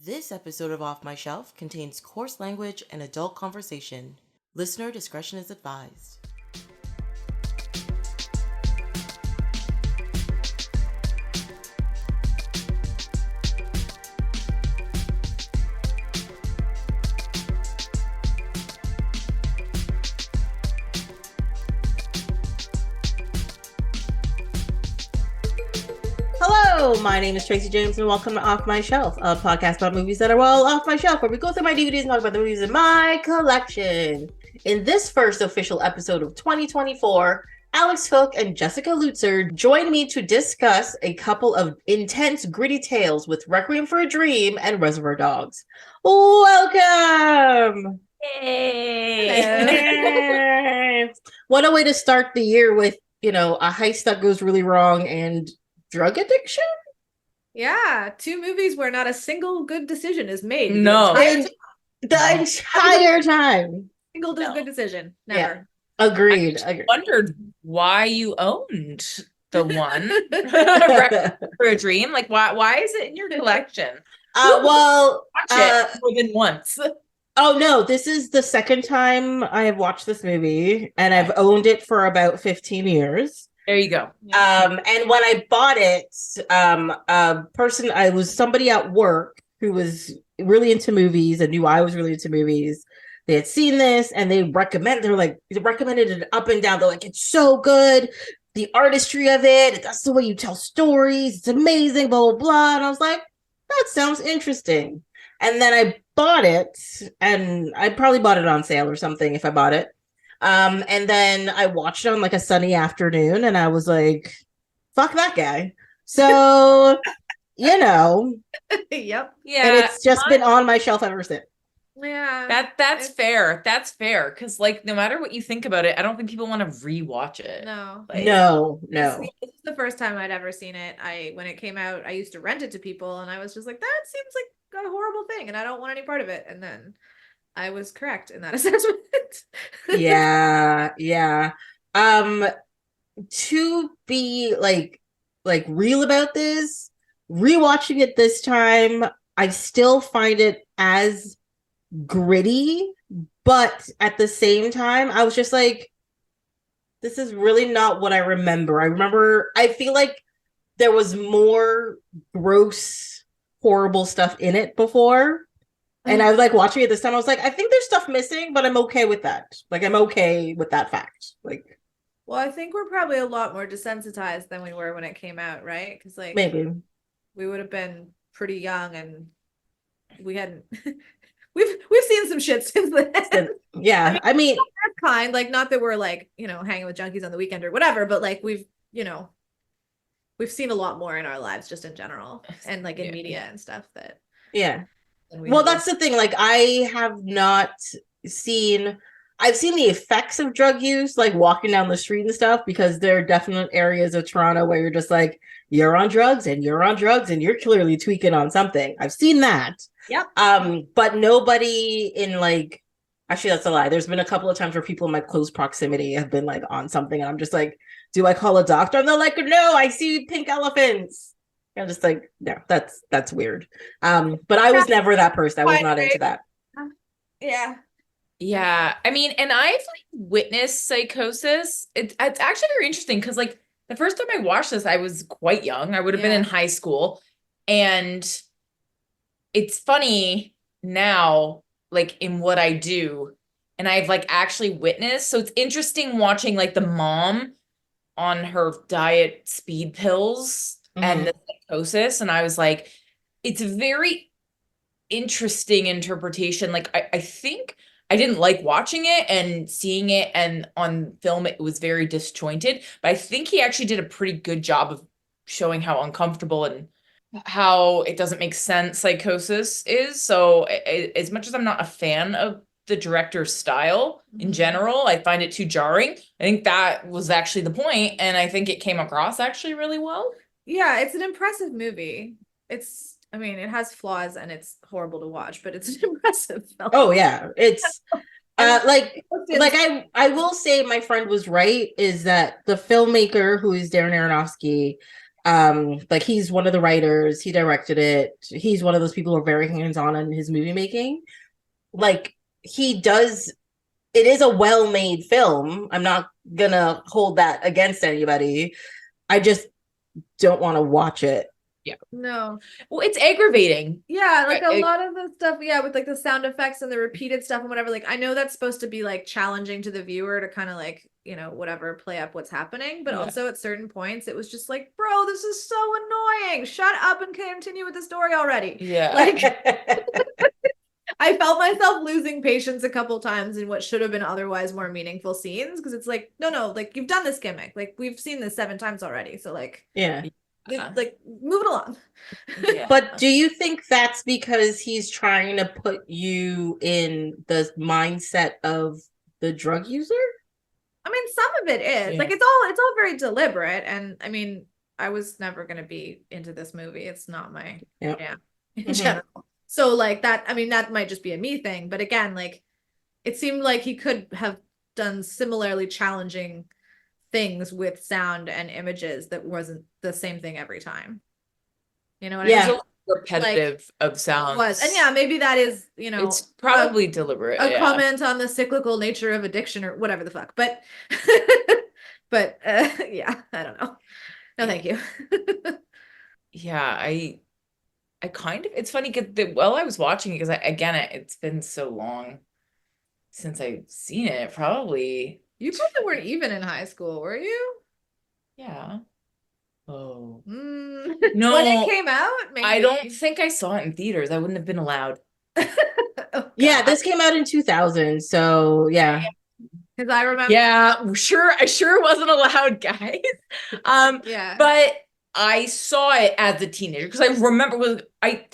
This episode of Off My Shelf contains coarse language and adult conversation. Listener discretion is advised. Hello, my name is Tracy James and welcome to Off My Shelf, a podcast about movies that are well off my shelf, where we go through my DVDs and talk about the movies in my collection. In this first official episode of 2024, Alix and Jessica Lutzer join me to discuss a couple of intense, gritty tales with Requiem for a Dream and Reservoir Dogs. Welcome! Hey! What a way to start the year with, a heist that goes really wrong and drug addiction? Yeah, two movies where not a single good decision is made. No. The entire time. Single good decision. Never. Yeah. Agreed. I wondered why you owned the one for a Dream. Like, why is it in your collection? Watch it more than once. Oh no, this is the second time I have watched this movie, and I've owned it for about 15 years. There you go. And when I bought it, somebody at work who was really into movies and knew I was really into movies. They had seen this and they recommended it up and down. They're like, it's so good. The artistry of it, that's the way you tell stories. It's amazing, blah, blah, blah. And I was like, that sounds interesting. And then I bought it, and I probably bought it on sale or something if I bought it. And then I watched it on like a sunny afternoon and I was like, fuck that guy. So, Yep. Yeah. And it's just been on my shelf ever since. Yeah. That's fair. That's fair. Cause like, no matter what you think about it, I don't think people want to rewatch it. No. No. This is the first time I'd ever seen it. When it came out, I used to rent it to people and I was just like, that seems like a horrible thing and I don't want any part of it. And then I was correct in that assessment. Yeah. To be like real about this, rewatching it this time, I still find it as gritty, but at the same time, I was just like, this is really not what I remember. I feel like there was more gross, horrible stuff in it before. And I was like watching it this time. I was like, I think there's stuff missing, but I'm okay with that. Like, I'm okay with that fact. Like, well, I think we're probably a lot more desensitized than we were when it came out, right? Because like maybe we would have been pretty young, and we hadn't. we've seen some shit since then. Yeah, I mean kind, like, not that we're like hanging with junkies on the weekend or whatever, but like we've seen a lot more in our lives just in general, and like in media and stuff that. Yeah. Well, that's the thing. Like, I've seen the effects of drug use, like walking down the street and stuff, because there are definite areas of Toronto where you're just like, you're on drugs and you're clearly tweaking on something. I've seen that. Yep. But nobody in like, actually, that's a lie. There's been a couple of times where people in my close proximity have been like on something, and I'm just like, do I call a doctor? And they're like, no, I see pink elephants. I'm just like, no, that's weird. But I was never that person. I was not into that. Yeah. I mean, and I've like witnessed psychosis. It's actually very interesting because like the first time I watched this, I was quite young. I would have been in high school. And it's funny now, like in what I do, and I've like actually witnessed. So it's interesting watching like the mom on her diet speed pills and the psychosis. And I was like, it's a very interesting interpretation. Like, I think I didn't like watching it and seeing it, and on film, it was very disjointed. But I think he actually did a pretty good job of showing how uncomfortable and how it doesn't make sense psychosis is. So as much as I'm not a fan of the director's style in general, I find it too jarring. I think that was actually the point, and I think it came across actually really well. Yeah, it's an impressive movie. It has flaws and it's horrible to watch, but it's an impressive film. Oh yeah, it's I will say my friend was right, is that the filmmaker, who is Darren Aronofsky, Like he's one of the writers, he directed it. He's one of those people who are very hands-on in his movie making. Like he does, it is a well-made film. I'm not gonna hold that against anybody. I just don't want to watch it. Yeah. No. Well, it's aggravating. Yeah, like a lot of the stuff, yeah, with like the sound effects and the repeated stuff and whatever. Like, I know that's supposed to be like challenging to the viewer to kind of like, you know, whatever, play up what's happening. But also at certain points, it was just like, bro, this is so annoying. Shut up and continue with the story already. Yeah. Like, I felt myself losing patience a couple times in what should have been otherwise more meaningful scenes, because it's like, no, like you've done this gimmick. Like we've seen this 7 times already. So like, yeah. Like move it along. Yeah. But do you think that's because he's trying to put you in the mindset of the drug user? I mean, some of it is. Yeah. Like it's all very deliberate. And I mean, I was never gonna be into this movie. It's not my in general. So like that, I mean, that might just be a me thing. But again, like it seemed like he could have done similarly challenging things with sound and images that wasn't the same thing every time. You know what I mean? Repetitive of sounds. Was. And yeah, maybe that is, you know, it's probably deliberate. A comment on the cyclical nature of addiction or whatever the fuck. But yeah, I don't know. No, thank you. Yeah, I kind of, it's funny because while I was watching it, because it's been so long since I've seen it, probably. You probably weren't even in high school, were you? Yeah. Oh. No. When it came out, maybe. I don't think I saw it in theaters. I wouldn't have been allowed. Yeah, this came out in 2000, so yeah. Because I remember. Yeah, I sure wasn't allowed, guys. Yeah. But I saw it as a teenager because I remember I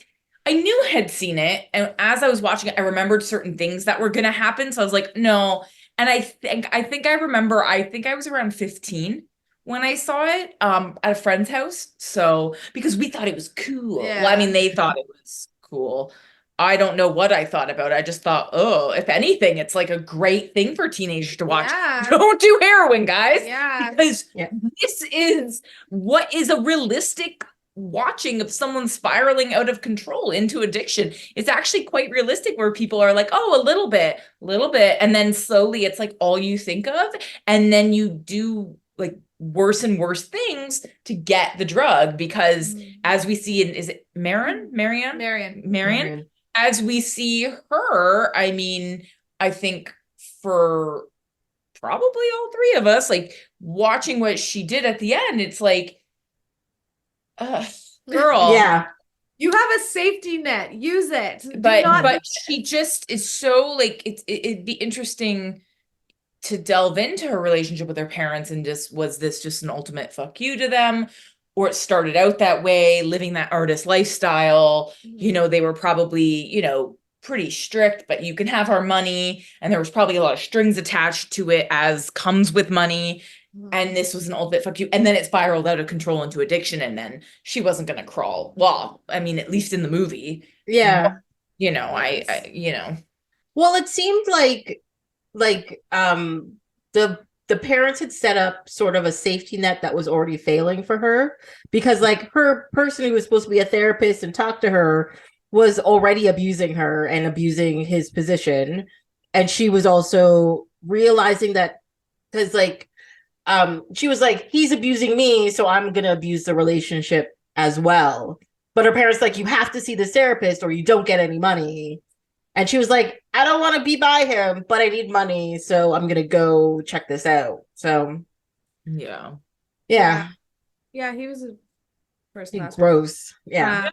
knew I had seen it, and as I was watching it, I remembered certain things that were gonna happen. So I was like, no. And I think I remember, I think I was around 15 when I saw it at a friend's house. So because we thought it was cool. Yeah. Well, I mean, they thought it was cool. I don't know what I thought about it. I just thought, oh, if anything, it's like a great thing for teenagers to watch. Yeah. Don't do heroin, guys. Yeah. Because this is what is a realistic watching of someone spiraling out of control into addiction. It's actually quite realistic, where people are like, oh, a little bit, and then slowly it's like all you think of, and then you do like worse and worse things to get the drug, because as we see in, is it Marion? As we see her, I mean, I think for probably all 3 of us, like watching what she did at the end, it's like, girl, yeah, you have a safety net, use it. But she just is so like, it'd be interesting to delve into her relationship with her parents, and just, was this just an ultimate fuck you to them, or it started out that way, living that artist lifestyle. You know, they were probably, you know, pretty strict, but you can have our money, and there was probably a lot of strings attached to it, as comes with money. And this was an ultimate fuck you. And then it spiraled out of control into addiction. And then she wasn't going to crawl. Well, I mean, at least in the movie. Yeah. You know, I you know. Well, it seemed like the parents had set up sort of a safety net that was already failing for her, because like her person who was supposed to be a therapist and talk to her was already abusing her and abusing his position. And she was also realizing that, because like, she was like, he's abusing me, so I'm gonna abuse the relationship as well. But her parents like, you have to see this therapist or you don't get any money. And she was like, I don't want to be by him, but I need money, so I'm gonna go check this out. So yeah, he was a person. Gross. Yeah.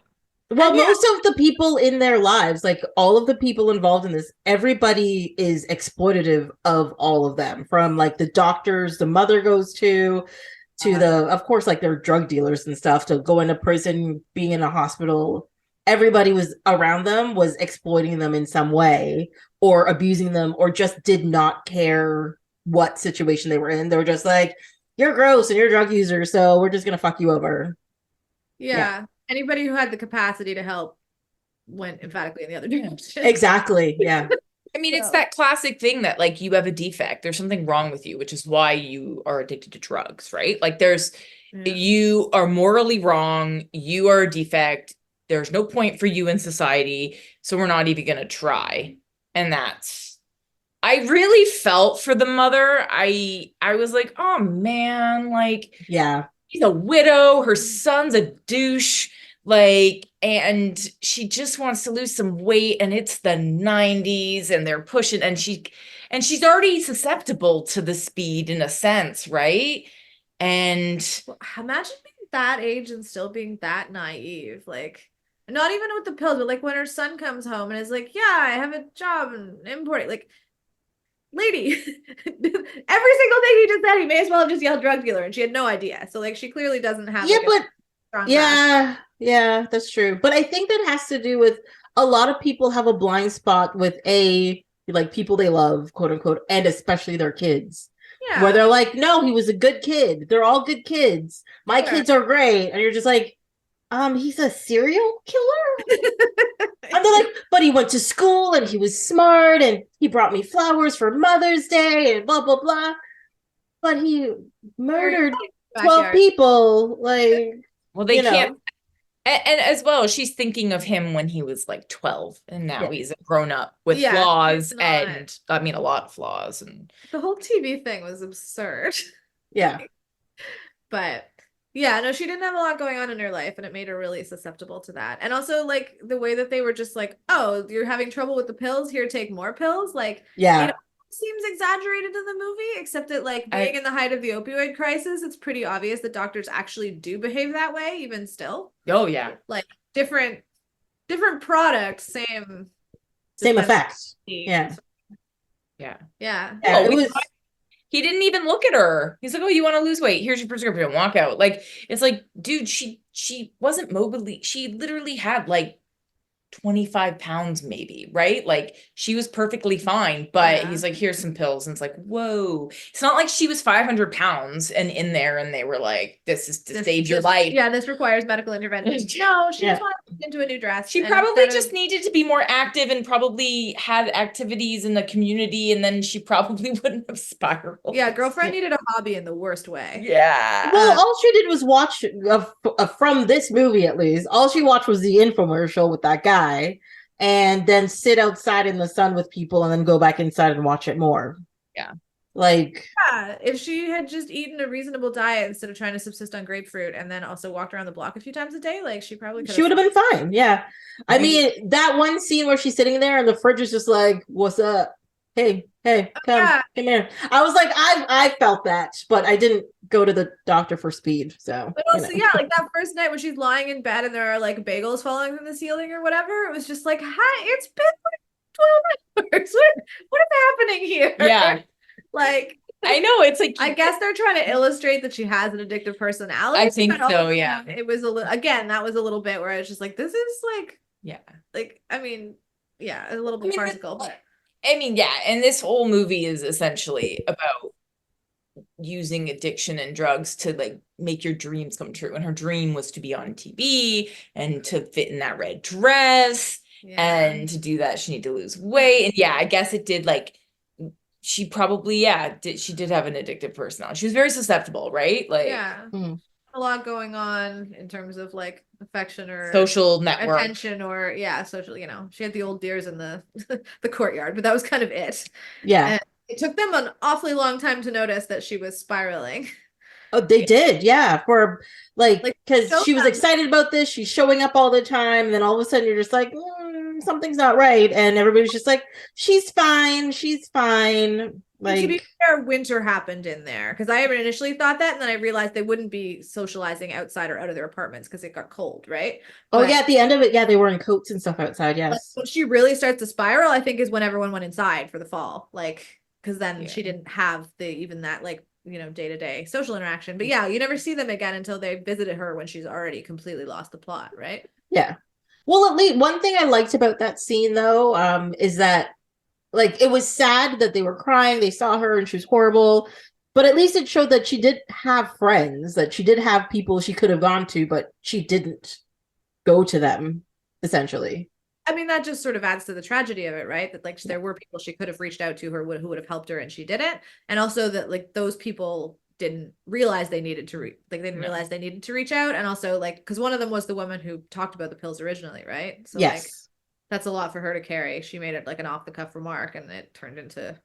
Well, most of the people in their lives, like all of the people involved in this, everybody is exploitative of all of them. From like the doctors the mother goes to the, of course, like they're drug dealers and stuff, to go into prison, being in a hospital. Everybody was around them was exploiting them in some way, or abusing them, or just did not care what situation they were in. They were just like, you're gross and you're a drug user, so we're just gonna fuck you over. Yeah. Anybody who had the capacity to help went emphatically in the other direction. Exactly. Yeah. I mean, it's that classic thing that like, you have a defect, there's something wrong with you, which is why you are addicted to drugs, right? Like You are morally wrong. You are a defect. There's no point for you in society. So we're not even going to try. And I really felt for the mother. I was like, oh man, like, yeah, she's a widow. Her son's a douche. Like, and she just wants to lose some weight, and it's the 90s and they're pushing, and she's already susceptible to the speed in a sense, right? And well, imagine being that age and still being that naive. Like, not even with the pills, but like when her son comes home and is like, yeah, I have a job and importing, like, lady, every single thing he just said, he may as well have just yelled drug dealer, and she had no idea. So like, she clearly doesn't have yeah, like, but strong yeah, yeah, that's true. But I think that has to do with a lot of people have a blind spot with like people they love, quote unquote, and especially their kids. yeah, Where they're like, no, he was a good kid. They're all good kids. My kids are great. And you're just like, he's a serial killer? And they're like, but he went to school and he was smart and he brought me flowers for Mother's Day and blah, blah, blah. But he murdered 12 people. Like, well, they can't. And as well, she's thinking of him when he was like 12, and now he's a grown up with flaws, and I mean, a lot of flaws. And the whole TV thing was absurd. Yeah. But yeah, no, she didn't have a lot going on in her life, and it made her really susceptible to that. And also, like, the way that they were just like, oh, you're having trouble with the pills, here, take more pills. Like, it seems exaggerated in the movie, except that, like, being in the height of the opioid crisis, it's pretty obvious that doctors actually do behave that way, even still. Oh yeah, like different products, same effects. Yeah. Oh, he didn't even look at her. He's like, oh, you want to lose weight, here's your prescription, walk out. Like, it's like, dude, she wasn't mobilely, she literally had like 25 pounds maybe, right? Like, she was perfectly fine, but he's like, here's some pills, and it's like, whoa. It's not like she was 500 pounds and in there and they were like, this is to save your life. Yeah, this requires medical intervention. No, she just wanted to into a new dress. She probably just needed to be more active and probably had activities in the community, and then she probably wouldn't have spiraled. Yeah, girlfriend needed a hobby in the worst way. Yeah. Well, all she did was watch from this movie, at least. All she watched was the infomercial with that guy, and then sit outside in the sun with people, and then go back inside and watch it more. Yeah. Like, yeah, if she had just eaten a reasonable diet instead of trying to subsist on grapefruit, and then also walked around the block a few times a day, like, she probably could. She would have been fine. Yeah. I mean, that one scene where she's sitting there and the fridge is just like, what's up? Hey, come here. I was like, I felt that, but I didn't go to the doctor for speed. So, but also, like that first night when she's lying in bed and there are like bagels falling from the ceiling or whatever, it was just like, hi, it's been like 12 hours. What is happening here? Yeah. Like, I know, it's like, I guess they're trying to illustrate that she has an addictive personality. I think so, yeah. It was a little, again, that was a little bit where I was just like, this is like, like, I mean, a little bit farcical, but I mean, yeah, and this whole movie is essentially about using addiction and drugs to like make your dreams come true. And her dream was to be on TV and to fit in that red dress. And to do that, she needed to lose weight. And I guess it did, like, she probably, she did have an addictive personality. She was very susceptible, right? Like, a lot going on in terms of like affection or social network, attention, or social, she had the old deers in the the courtyard, but that was kind of it. And it took them an awfully long time to notice that she was spiraling. Oh, they did, for like, because she was excited about this. She's showing up all the time, and then all of a sudden you're just like, something's not right, and everybody's just like, she's fine. Like, to be fair, winter happened in there, because I initially thought that, and then I realized they wouldn't be socializing outside or out of their apartments because it got cold, right? At the end of it, they were in coats and stuff outside. Yes. When she really starts to spiral, I think, is when everyone went inside for the fall, like, because then she didn't have even that like day-to-day social interaction. But you never see them again until they visited her when she's already completely lost the plot, right? Yeah. Well, at least one thing I liked about that scene, though, is that, like, it was sad that they were crying. They saw her and she was horrible. But at least it showed that she did have friends, that she did have people she could have gone to, but she didn't go to them, essentially. I mean, that just sort of adds to the tragedy of it, right? That, like, there were people she could have reached out to her who would have helped her, and she didn't. And also that, like, those people didn't realize they needed to realize they needed to reach out. And also like, because one of them was the woman who talked about the pills originally, right? So yes. like that's a lot for her to carry. She made it like an off the cuff remark, and it turned into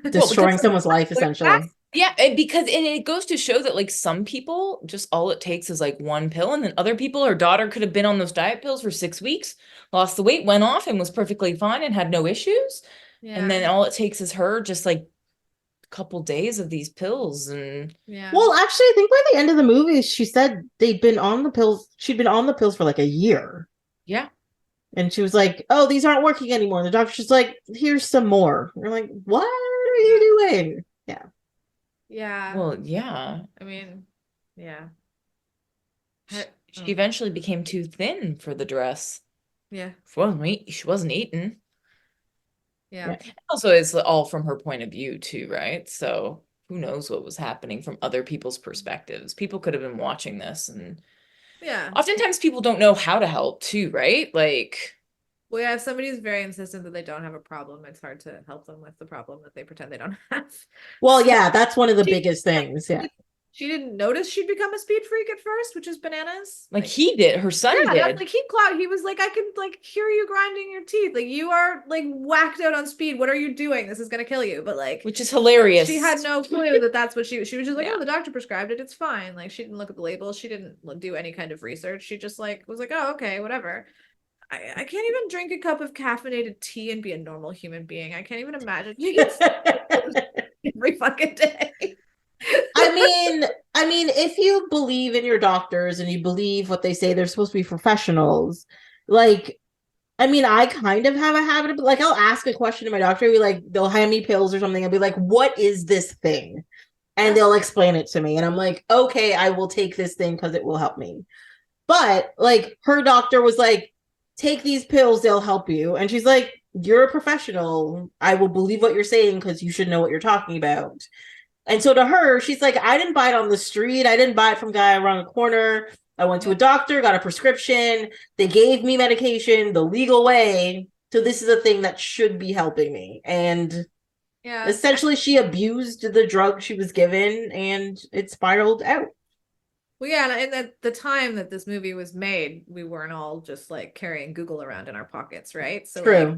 destroying someone's life, essentially. Yeah, because it goes to show that like some people, just all it takes is like one pill, and then other people, her daughter could have been on those diet pills for 6 weeks, lost the weight, went off, and was perfectly fine and had no issues. Yeah. And then all it takes is her just like a couple days of these pills. And well, actually, I think by the end of the movie, she said they'd been on the pills. She'd been on the pills for like a year. Yeah. And she was like, "Oh, these aren't working anymore." And the doctor's just like, "Here's some more." We're like, "What are you doing?" Yeah. Yeah. Well, yeah. I mean, yeah. She eventually became too thin for the dress. Yeah. She wasn't eating. Yeah. Also, it's all from her point of view too, right? So who knows what was happening from other people's perspectives? People could have been watching this, and oftentimes people don't know how to help too, right? Like, well, yeah, if somebody's very insistent that they don't have a problem, it's hard to help them with the problem that they pretend they don't have. Well, yeah, that's one of the biggest things. Yeah. She didn't notice she'd become a speed freak at first, which is bananas. Like he did, her son did. That's like he was like, I can like hear you grinding your teeth. Like you are like whacked out on speed. What are you doing? This is gonna kill you. But like, which is hilarious. She had no clue that that's what she was just like, oh, the doctor prescribed it. It's fine. Like she didn't look at the label. She didn't do any kind of research. She just like was like, oh, okay, whatever. I can't even drink a cup of caffeinated tea and be a normal human being. I can't even imagine every fucking day. I mean, if you believe in your doctors and you believe what they say, they're supposed to be professionals. Like, I mean, I kind of have a habit of like, I'll ask a question to my doctor. Be like, they'll hand me pills or something. I'll be like, what is this thing? And they'll explain it to me. And I'm like, okay, I will take this thing because it will help me. But like, her doctor was like, take these pills, they'll help you. And she's like, you're a professional. I will believe what you're saying because you should know what you're talking about. And so to her, she's like, I didn't buy it on the street. I didn't buy it from a guy around the corner. I went to a doctor, got a prescription. They gave me medication the legal way. So this is a thing that should be helping me. And essentially she abused the drug she was given and it spiraled out. Well, yeah, and at the time that this movie was made, we weren't all just like carrying Google around in our pockets, right? So true. Like,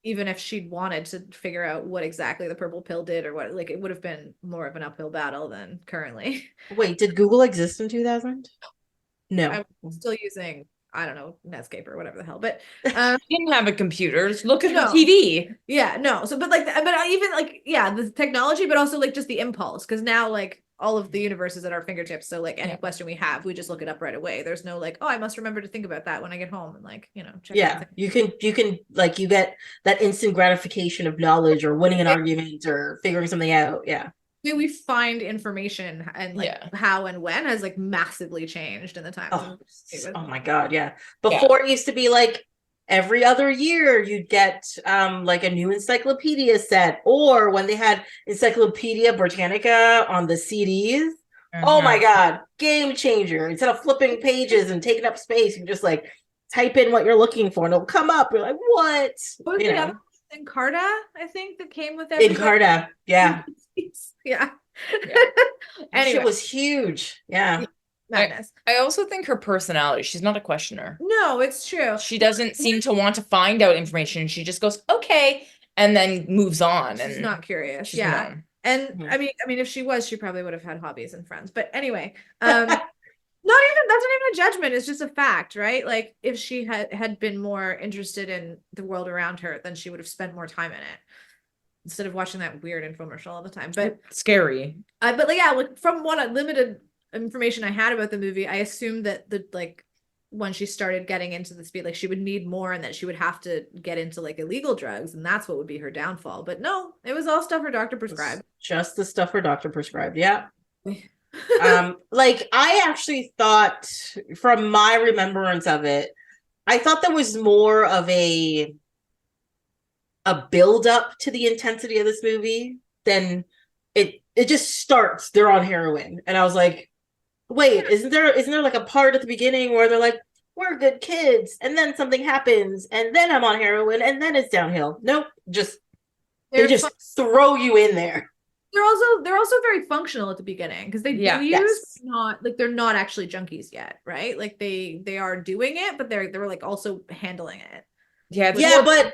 even if she'd wanted to figure out what exactly the purple pill did or what, like it would have been more of an uphill battle than currently. Wait, did Google exist in 2000? No. I'm still using, I don't know, Netscape or whatever the hell, but didn't have a computer. Just look at the TV. Yeah, no. So, but like, but even like, yeah, the technology, but also like just the impulse, because now like all of the universe is at our fingertips. So like any question we have, we just look it up right away. There's no like, oh, I must remember to think about that when I get home and like, you know, check. Yeah, you can like, you get that instant gratification of knowledge or winning an argument or figuring something out. Yeah. We find information and like how and when has like massively changed in the time. Oh my God. Yeah. Before it used to be like every other year you'd get like a new encyclopedia set, or when they had Encyclopedia Britannica on the CDs. Oh my God, game changer. Instead of flipping pages and taking up space, you just like type in what you're looking for and it'll come up. You're like, what? You know? Encarta, I think, that came with everything. Encarta, yeah. Yeah. Anyway. It was huge. Yeah. Madness. I also think her personality, she's not a questioner. No, it's true. She doesn't seem to want to find out information. She just goes, okay, and then moves on. She's and not curious. Yeah. And I mean, if she was, she probably would have had hobbies and friends. But anyway, that's not even a judgment. It's just a fact, right? Like if she had been more interested in the world around her, then she would have spent more time in it instead of watching that weird infomercial all the time. But scary. But like, yeah, like from what limited information I had about the movie, I assumed that when she started getting into the speed, like she would need more and that she would have to get into like illegal drugs, and that's what would be her downfall. But no, it was all stuff her doctor prescribed. Just the stuff her doctor prescribed. Yeah. Like I actually thought, from my remembrance of it, I thought there was more of a build up to the intensity of this movie than it just starts. They're on heroin, and I was like, wait, isn't there like a part at the beginning where they're like, we're good kids, and then something happens, and then I'm on heroin, and then it's downhill? Nope, they just throw you in there. they're also very functional at the beginning because they do use not like they're not actually junkies yet, right? Like they are doing it, but they're like also handling it. But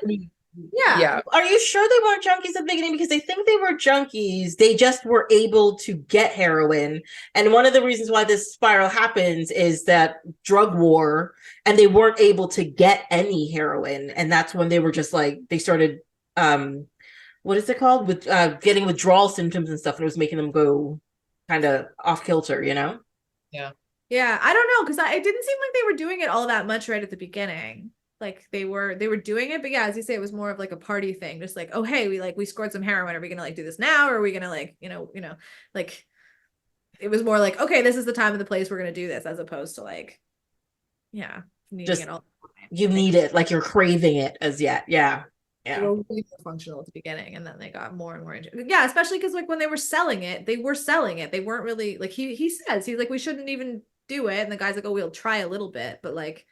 yeah. Are you sure they weren't junkies at the beginning? Because they think they were junkies. They just were able to get heroin. And one of the reasons why this spiral happens is that drug war, and they weren't able to get any heroin. And that's when they were just like, they started, what is it called? With getting withdrawal symptoms and stuff. And it was making them go kind of off kilter, you know? Yeah. Yeah. I don't know. Because it didn't seem like they were doing it all that much right at the beginning. Like they were doing it, but yeah, as you say, it was more of like a party thing. Just like, oh hey, we scored some heroin. Are we gonna like do this now, or are we gonna like like it was more like, okay, this is the time and the place we're gonna do this, as opposed to like, needing just it all the time. You need it, like you're craving it as yet. Yeah. They were really functional at the beginning, and then they got more and more into it. Yeah, especially because like when they were selling it, they weren't really like he's like, we shouldn't even do it, and the guy's like, oh, we'll try a little bit, but like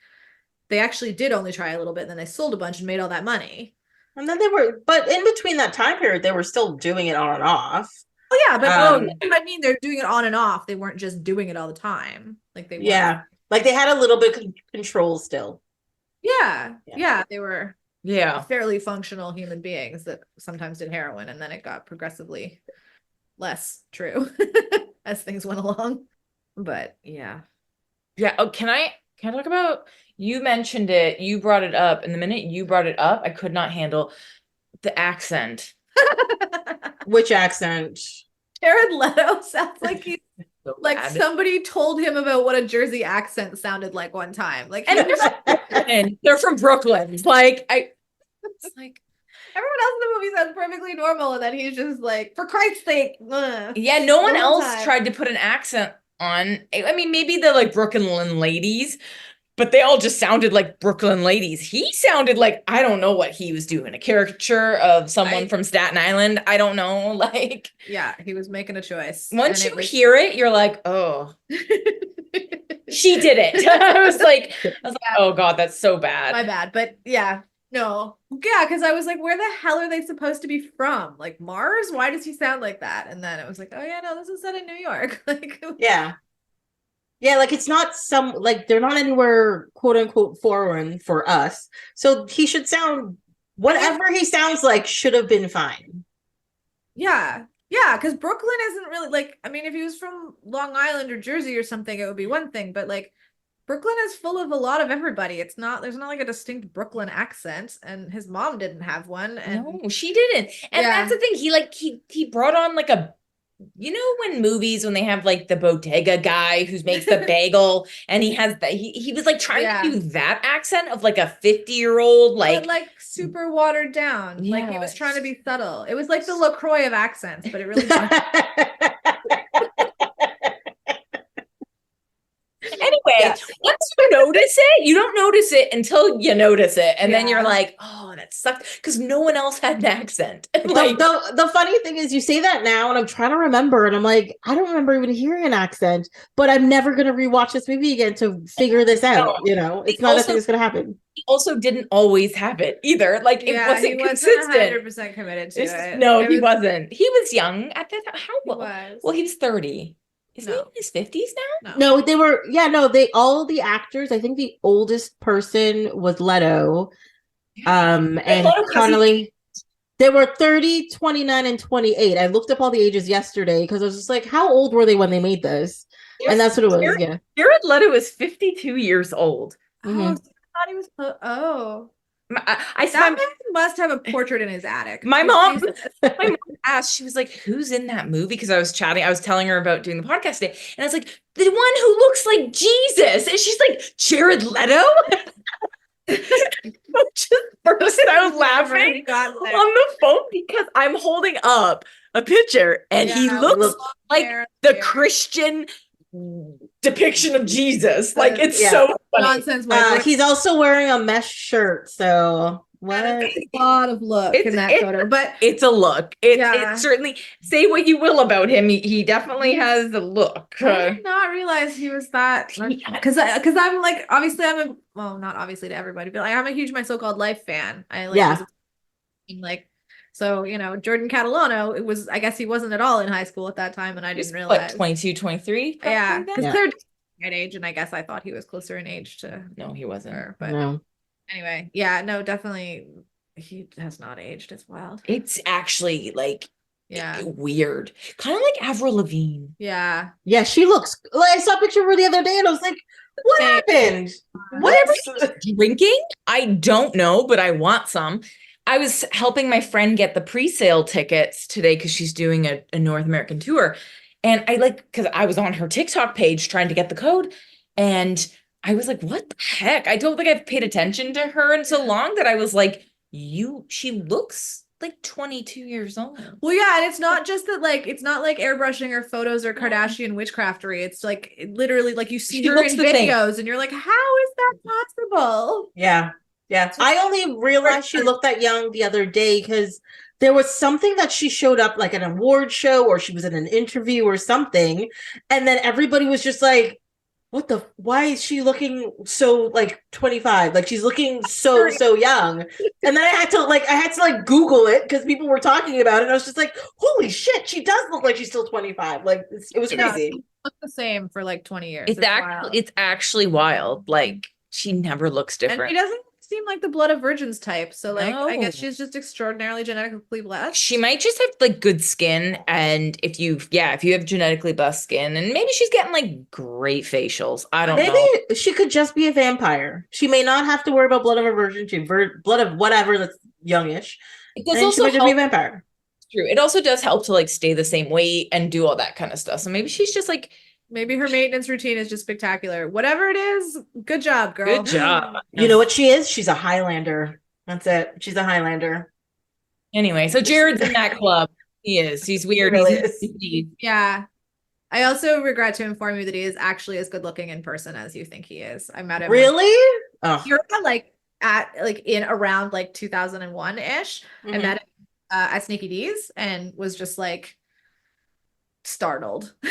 they actually did only try a little bit, and then they sold a bunch and made all that money. And then but in between that time period, they were still doing it on and off. Oh yeah, but I mean, they're doing it on and off. They weren't just doing it all the time. Like they weren't. Like they had a little bit of control still. Yeah, they were fairly functional human beings that sometimes did heroin, and then it got progressively less true as things went along. But yeah. Oh, can I talk about, you mentioned it, you brought it up, and the minute you brought it up, I could not handle the accent. Which accent? Jared Leto sounds like he's so like bad. Somebody told him about what a Jersey accent sounded like one time. Like, and they're from Brooklyn. Like it's like everyone else in the movie sounds perfectly normal, and then he's just like, for Christ's sake. Yeah, no one else tried to put an accent on. I mean, maybe the like Brooklyn ladies, but they all just sounded like Brooklyn ladies. He sounded like, I don't know what he was doing, a caricature of someone from Staten Island. I don't know. Like, yeah, he was making a choice. Once you hear it, you're like, oh, she did it. I was like, oh God, that's so bad. My bad. But yeah, no. Yeah, because I was like, where the hell are they supposed to be from? Like Mars? Why does he sound like that? And then it was like, oh yeah, no, this is set in New York. Like, yeah, like it's not like they're not anywhere quote unquote foreign for us. So he should sound, whatever he sounds like should have been fine. Yeah, because Brooklyn isn't really like, I mean, if he was from Long Island or Jersey or something, it would be one thing, but like Brooklyn is full of a lot of everybody. There's not like a distinct Brooklyn accent, and his mom didn't have one. And no, she didn't. And that's the thing. He brought on like a, you know, when movies, when they have like the bodega guy who makes the bagel, and he has that, he was like trying to do that accent of like a 50-year-old, like super watered down. Like he was trying to be subtle. It was like the LaCroix of accents, but it really Anyway, once you notice it, you don't notice it until you notice it. And then you're like, oh, that sucks. Because no one else had an accent. Like, the funny thing is, you say that now, and I'm trying to remember, and I'm like, I don't remember even hearing an accent, but I'm never going to rewatch this movie again to figure this out. You know, it's not a thing that's going to happen. He also didn't always have it either. Like, it wasn't consistent. 100% committed to it. No, he wasn't. He was young at that time. How old? Well, he was 30. Isn't he in his 50s now? No, they were, all the actors, I think the oldest person was Leto. And Connelly. They were 30, 29, and 28. I looked up all the ages yesterday because I was just like, how old were they when they made this? And that's what it was, Jared Leto is 52 years old. Mm-hmm. Oh, I thought he was, I must have a portrait in his attic. My mom asked, she was like, who's in that movie? Because I was telling her about doing the podcast today, and I was like, the one who looks like Jesus. And she's like, Jared Leto? Just burst out laughing on the phone because I'm holding up a picture and he looks like the Christian depiction of Jesus. Like, it's so funny. Nonsense. He's also wearing a mesh shirt, so what? A lot of look in that photo, but it's a look. It's certainly, say what you will about him, he definitely has the look. I did not realize he was that, because I'm like, obviously not obviously to everybody, but I'm a huge My So-Called Life fan. I like like So, Jordan Catalano, I guess he wasn't at all in high school at that time, and I didn't realize. What, 22, 23? Yeah, because they're at age, and I guess I thought he was closer in age to. No, he wasn't. Her, but No. Anyway, yeah, no, definitely, he has not aged. It's wild. It's actually like weird, kind of like Avril Lavigne. Yeah, she looks. I saw a picture of her the other day, and I was like, "What happened? Whatever she's drinking, I don't know, but I want some." I was helping my friend get the pre-sale tickets today because she's doing a North American tour, and because I was on her TikTok page trying to get the code, and I was like, "What the heck?" I don't think I've paid attention to her in so long that I was like, she looks like 22 years old. Well, yeah, and it's not just that, it's not like airbrushing or photos or Kardashian witchcraftery. It's literally you see her in videos and you're like, how is that possible? Yeah. I only realized she looked that young the other day because there was something that she showed up like an award show, or she was in an interview or something, and then everybody was just like, why is she looking so 25? She's looking so young. And then I had to Google it because people were talking about it, and I was just like, holy shit, she does look like she's still 25. It was crazy. She looked the same for 20 years. It's actually wild. She never looks different. And she doesn't seem like the blood of virgins type, so I guess she's just extraordinarily genetically blessed. She might just have good skin, and if you have genetically blessed skin, and maybe she's getting great facials. I don't know. Maybe she could just be a vampire. She may not have to worry about blood of a virgin. Blood of whatever that's youngish. It does also she might just be a vampire. True. It also does help to stay the same weight and do all that kind of stuff. So maybe she's just maybe her maintenance routine is just spectacular. Whatever it is, good job, girl. Good job. You know what she is? She's a Highlander. That's it. She's a Highlander. Anyway, so Jared's in that club. He is. He's weird. He really is. Yeah. I also regret to inform you that he is actually as good looking in person as you think he is. I met him. Really? You're in around 2001-ish. I met him at Sneaky D's and was just startled. I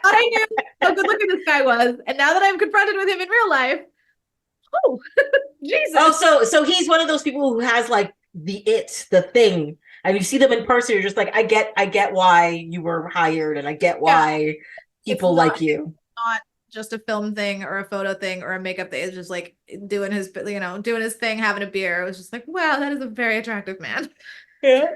thought I knew how good looking this guy was, and now that I'm confronted with him in real life, Jesus. Oh, so he's one of those people who has the thing, and you see them in person, you're just I get why you were hired, and I get why people like you. Not just a film thing or a photo thing or a makeup thing. It's just doing his thing, having a beer. It was just wow, that is a very attractive man. Yeah.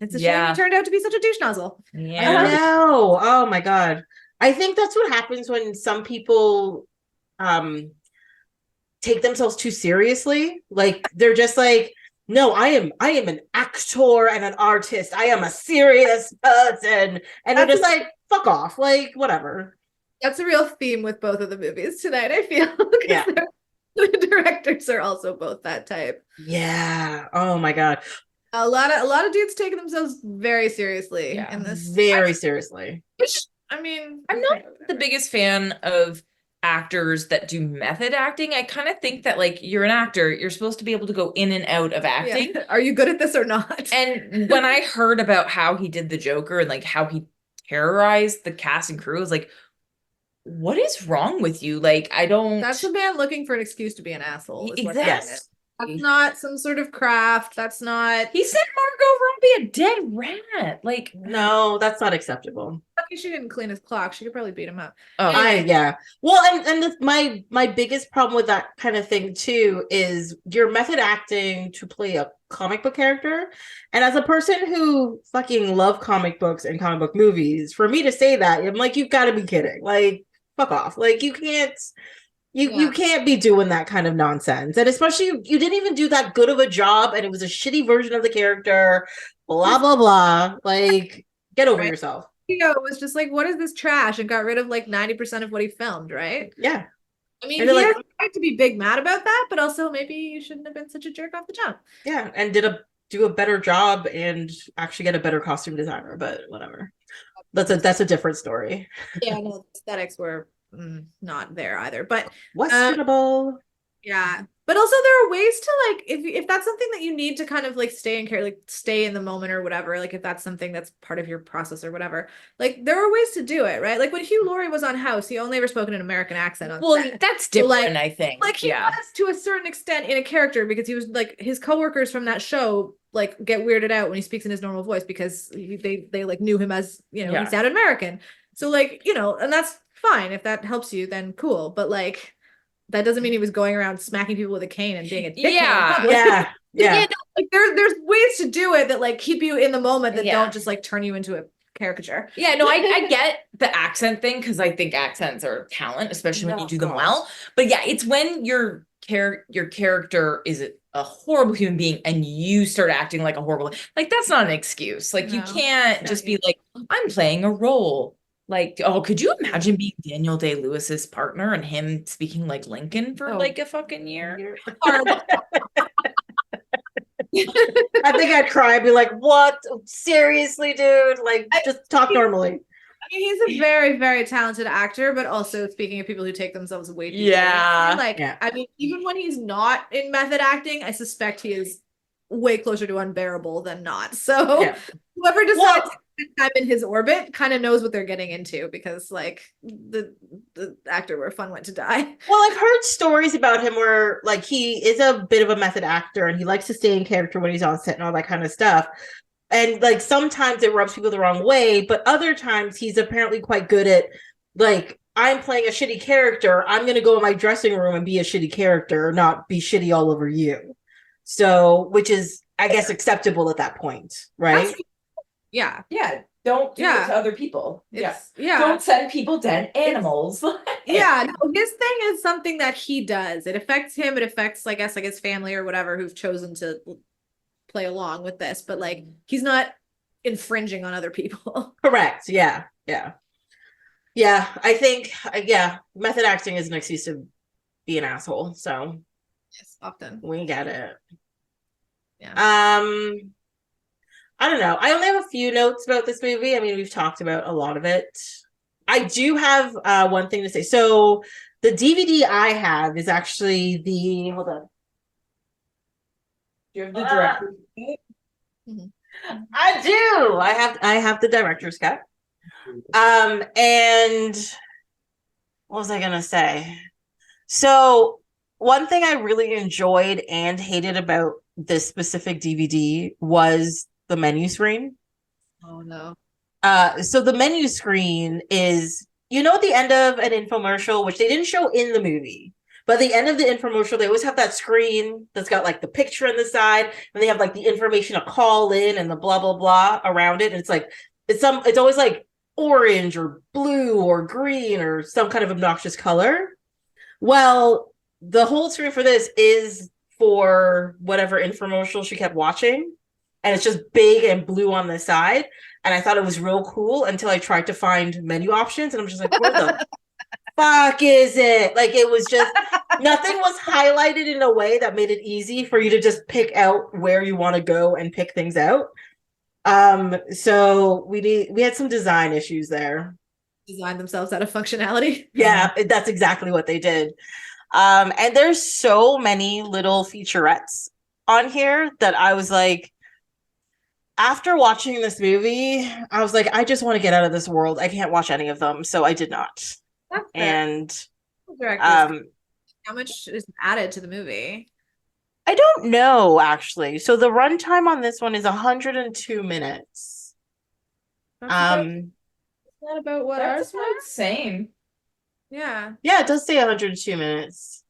It's a shame he turned out to be such a douche nozzle. Yeah. I know. Oh my God. I think that's what happens when some people take themselves too seriously. They're just no, I am an actor and an artist. I am a serious person. And they're just fuck off. Whatever. That's a real theme with both of the movies tonight, I feel. Yeah. The directors are also both that type. Yeah. Oh my God. A lot of dudes taking themselves very seriously in this. Very seriously. Which, I'm not the biggest fan of actors that do method acting. I kind of think that you're an actor, you're supposed to be able to go in and out of acting. Yeah. Are you good at this or not? And when I heard about how he did the Joker and how he terrorized the cast and crew, I was like, what is wrong with you? I don't. That's a man looking for an excuse to be an asshole. Exactly. That's not some sort of craft. That's not. He sent Margot Robbie a dead rat. No, that's not acceptable. Lucky she didn't clean his clock. She could probably beat him up. Oh, yeah. Well, and my biggest problem with that kind of thing too is you're method acting to play a comic book character, and as a person who fucking love comic books and comic book movies, for me to say that, I'm you've got to be kidding. Fuck off. You can't. You can't be doing that kind of nonsense. And especially you didn't even do that good of a job, and it was a shitty version of the character, blah, blah, blah. Get over yourself. It was just what is this trash? And got rid of 90% of what he filmed, right? Yeah. He has a right to be big mad about that, but also maybe you shouldn't have been such a jerk off the jump. Yeah, and do a better job and actually get a better costume designer, but whatever. That's a different story. Yeah, no, aesthetics were not there either, but questionable. Yeah, But also there are ways to like, if that's something that you need to kind of like stay in care, like stay in the moment or whatever, like if that's something that's part of your process or whatever, like there are ways to do it, right? Like when Hugh Laurie was on House, he only ever spoke in an American accent on set. That's different, so, like, I think. Like he was to a certain extent in a character because he was like his coworkers from that show like get weirded out when he speaks in his normal voice because they like knew him as, you know, he sounded American. So like, you know, and that's fine. If that helps you, then cool. But like that doesn't mean he was going around smacking people with a cane and being a dickhead. Yeah. No, like there's ways to do it that like keep you in the moment that don't just like turn you into a caricature. Yeah, no, I get the accent thing because I think accents are talent, especially when you do them well. But yeah, it's when your character is a horrible human being and you start acting like a horrible, like that's not an excuse. Like you can't just be like, I'm playing a role. Like, oh, could you imagine being Daniel Day-Lewis's partner and him speaking like Lincoln for like a fucking year? I think I'd cry and be like, what? Seriously, dude? Like, just talk normally. I mean, he's a very, very talented actor, but also speaking of people who take themselves way too seriously, I mean, even when he's not in method acting, I suspect he is way closer to unbearable than not. So whoever decides to spend time in his orbit kind of knows what they're getting into because like the actor where fun went to die. Well, I've heard stories about him where like he is a bit of a method actor and he likes to stay in character when he's on set and all that kind of stuff. And like sometimes it rubs people the wrong way, but other times he's apparently quite good at like, I'm playing a shitty character. I'm going to go in my dressing room and be a shitty character, not be shitty all over you. So, which is, I guess, acceptable at that point, right? Yeah. Don't do it to other people. Don't send people dead animals. No, his thing is something that he does. It affects him. It affects, I guess, like his family or whatever who've chosen to play along with this. But like, he's not infringing on other people. Correct. Yeah. I think, method acting is an excuse to be an asshole. So. Yes, often. We get it. Yeah. I don't know. I only have a few notes about this movie. I mean, we've talked about a lot of it. I do have one thing to say. So the DVD I have is actually the hold on. Do you have the director's cut? I do. I have the director's cut. And what was I gonna say? So one thing I really enjoyed and hated about this specific DVD was the menu screen. Oh no. So the menu screen is, you know, at the end of an infomercial, which they didn't show in the movie, but at the end of the infomercial, they always have that screen that's got like the picture on the side, and they have like the information to call in and the blah blah blah around it. And it's like it's always like orange or blue or green or some kind of obnoxious color. Well, the whole screen for this is for whatever infomercial she kept watching. And it's just big and blue on the side. And I thought it was real cool until I tried to find menu options. And I'm just like, where the fuck is it? Like, it was just, nothing was highlighted in a way that made it easy for you to just pick out where you want to go and pick things out. So we had some design issues there. Design themselves out of functionality. Yeah, that's exactly what they did. And there's so many little featurettes on here that I was like, after watching this movie, I was like, I just want to get out of this world. I can't watch any of them, so I did not. And how much is added to the movie? I don't know, actually. So the runtime on this one is 102 minutes. Is that about what ours was? Same. Yeah, it does say 102 minutes.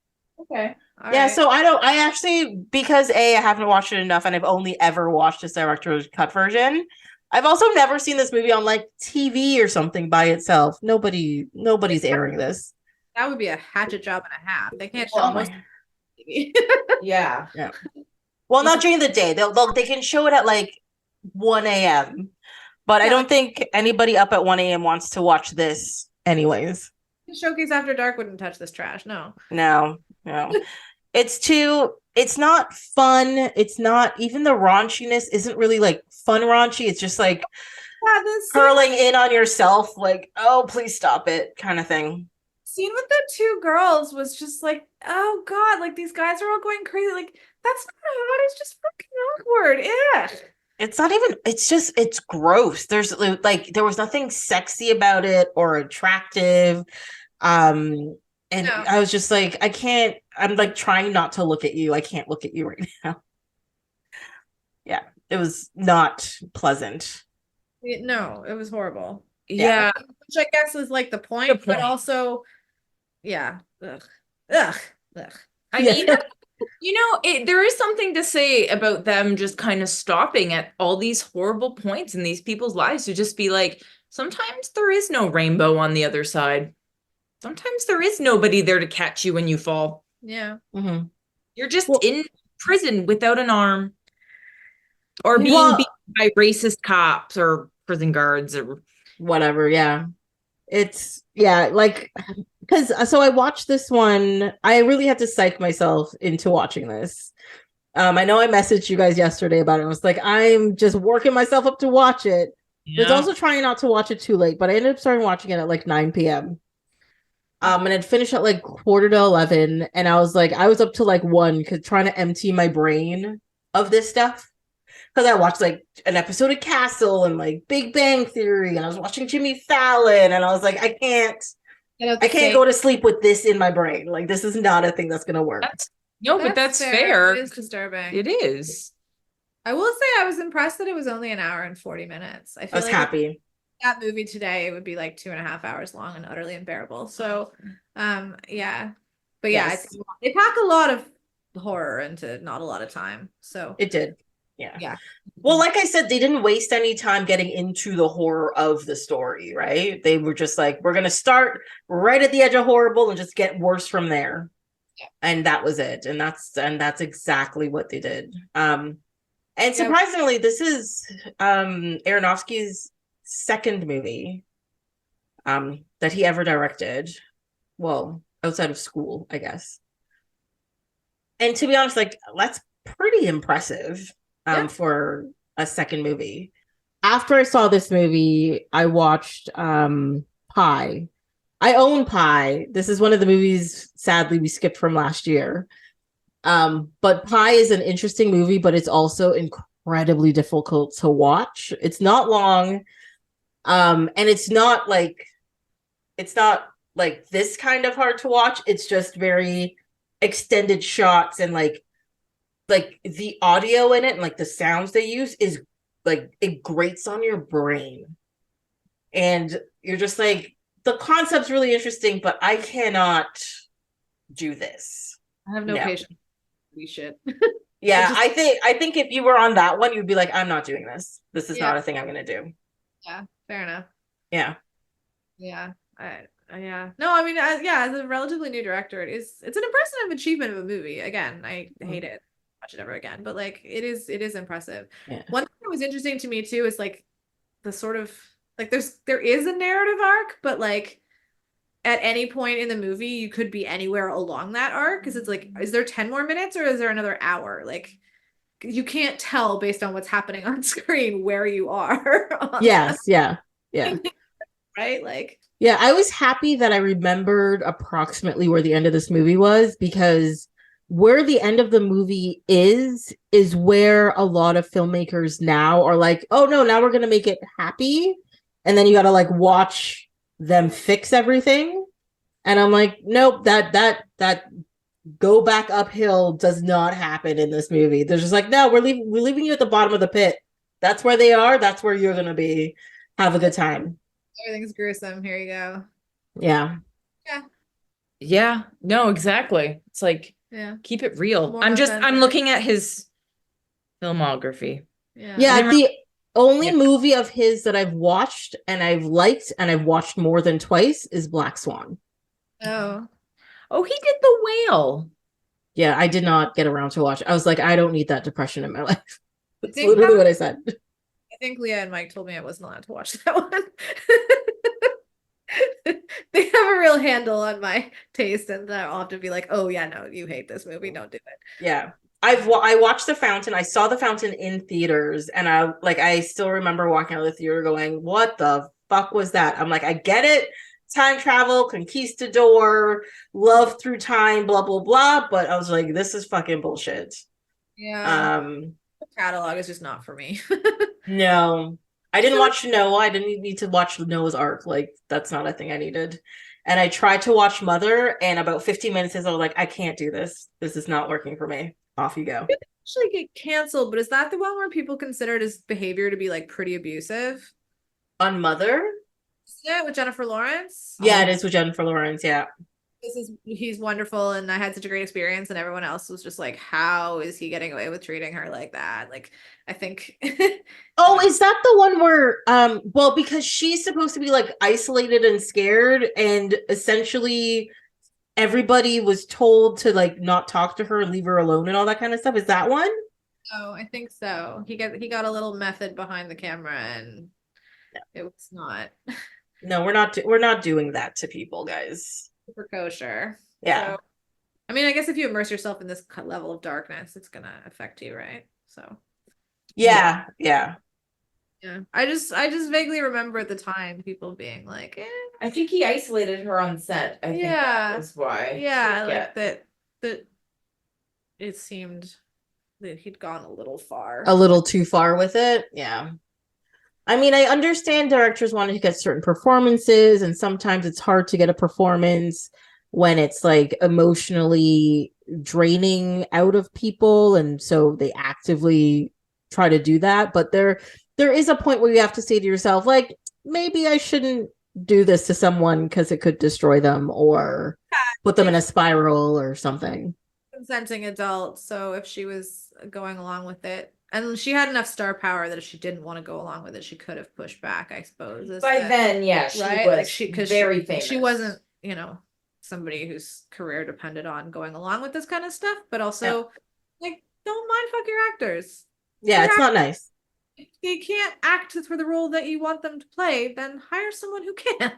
Okay. All yeah, right. so I actually, because I haven't watched it enough and I've only ever watched this director's cut version. I've also never seen this movie on like TV or something by itself. Nobody's airing this. That would be a hatchet job and a half. They can't show most TV. Yeah. Well, not during the day. They can show it at like 1 a.m. But I don't think anybody up at 1 a.m. wants to watch this anyways. Showcase After Dark wouldn't touch this trash. No. It's not fun. It's not, even the raunchiness isn't really like fun raunchy. It's just like curling in on yourself, like, oh, please stop it kind of thing. scene with the two girls was just like, oh God, like these guys are all going crazy. Like, that's not hot, it's just fucking awkward. Yeah. It's not even, it's gross. There's like, there was nothing sexy about it or attractive. And no. I was just like, I'm like trying not to look at you. I can't look at you right now. Yeah, it was not pleasant. No, it was horrible. Yeah. Which I guess is like the point. But also, yeah. Ugh. I mean, there is something to say about them just kind of stopping at all these horrible points in these people's lives to just be like, sometimes there is no rainbow on the other side. Sometimes there is nobody there to catch you when you fall. Yeah. Mm-hmm. You're just in prison without an arm or being beaten by racist cops or prison guards or whatever. Yeah. It's like, because so I watched this one. I really had to psych myself into watching this. I know I messaged you guys yesterday about it. I was like, I'm just working myself up to watch it. Yeah. I was also trying not to watch it too late, but I ended up starting watching it at like 9 p.m. And I'd finish at like 10:45, and I was up to like 1 because trying to empty my brain of this stuff. Because I watched like an episode of Castle and like Big Bang Theory, and I was watching Jimmy Fallon, and I was like, I can't go to sleep with this in my brain. Like, this is not a thing that's gonna work. But that's fair. It is disturbing. It is. I will say I was impressed that it was only an hour and 40 minutes. I was happy. That movie today, it would be like 2.5 hours long and utterly unbearable. So, yeah. But yeah, they pack a lot of horror into not a lot of time. So it did. Yeah. Well, like I said, they didn't waste any time getting into the horror of the story, right? They were just like, we're going to start right at the edge of horrible and just get worse from there. Yeah. And that was it. And that's exactly what they did. And surprisingly, this is Aronofsky's second movie that he ever directed. Well, outside of school, I guess. And to be honest, like, that's pretty impressive. For a second movie. After I saw this movie, I watched Pi. I own Pi. This is one of the movies, sadly, we skipped from last year. But Pi is an interesting movie, but it's also incredibly difficult to watch. It's not long. And it's not like this kind of hard to watch. It's just very extended shots, and like the audio in it and like the sounds they use is like, it grates on your brain, and you're just like, the concept's really interesting, but I cannot do this. I have no patience. We should. Yeah, I think if you were on that one, you'd be like, I'm not doing this. This is not a thing I'm gonna do. Yeah, fair enough. Yeah. No, I mean, as a relatively new director, it's an impressive achievement of a movie. Again, I hate it. Watch it ever again, but like, it is impressive. One thing that was interesting to me too is like the sort of like there is a narrative arc, but like at any point in the movie you could be anywhere along that arc, because it's like, is there 10 more minutes or is there another hour? Like, you can't tell based on what's happening on screen where you are. Yeah. Right, like, yeah, I was happy that I remembered approximately where the end of this movie was, because where the end of the movie is where a lot of filmmakers now are like, oh no, now we're gonna make it happy, and then you gotta like watch them fix everything. And I'm like, nope, that go back uphill does not happen in this movie. They're just like, no, we're leaving you at the bottom of the pit. That's where they are. That's where you're gonna be. Have a good time. Everything's gruesome. Here you go. Yeah. No, exactly. It's like, keep it real. I'm looking at his filmography. The only movie of his that I've watched and I've liked and I've watched more than twice is Black Swan. Oh, he did The Whale. Yeah, I did not get around to watch it. I was like, I don't need that depression in my life. That's literally what I said. I think Leah and Mike told me I wasn't allowed to watch that one. They have a real handle on my taste, and I'll have to be like, oh yeah, no, you hate this movie, don't do it. Yeah, I watched The Fountain. I saw The Fountain in theaters, and I still remember walking out of the theater going, what the fuck was that? I'm like, I get it, time travel, conquistador, love through time, blah blah blah. But I was like, this is fucking bullshit. Yeah. The catalog is just not for me. No. I didn't watch Noah. I didn't need to watch Noah's Ark. Like, that's not a thing I needed. And I tried to watch Mother, and about 15 minutes in, I was like, I can't do this. This is not working for me. Off you go. It actually get canceled, but is that the one where people considered his behavior to be like pretty abusive? On Mother? Yeah, with Jennifer Lawrence. Yeah, it is with Jennifer Lawrence. Yeah. He's wonderful, and I had such a great experience, and everyone else was just like, how is he getting away with treating her like that? Like, I think Oh, is that the one where well, because she's supposed to be like isolated and scared, and essentially everybody was told to like not talk to her and leave her alone and all that kind of stuff. Is that one? Oh, I think so. He got a little method behind the camera, and it was not No, we're not doing that to people, guys. super kosher. Yeah. So, I mean, I guess if you immerse yourself in this level of darkness, it's gonna affect you, right? So Yeah. yeah. I just vaguely remember at the time people being like, I think he isolated her on set. I think that was why. Yeah, like that it seemed that he'd gone a little far. A little too far with it. Yeah. I mean, I understand directors want to get certain performances, and sometimes it's hard to get a performance when it's like emotionally draining out of people, and so they actively try to do that. But there is a point where you have to say to yourself, like, maybe I shouldn't do this to someone because it could destroy them or put them in a spiral or something. Consenting adult, so if she was going along with it, and she had enough star power that if she didn't want to go along with it, she could have pushed back, I suppose. Then, yeah, she right? was Like she very famous. She wasn't, somebody whose career depended on going along with this kind of stuff, but also like, don't mind fuck your actors. Yeah, it's not nice. If they can't act for the role that you want them to play, then hire someone who can.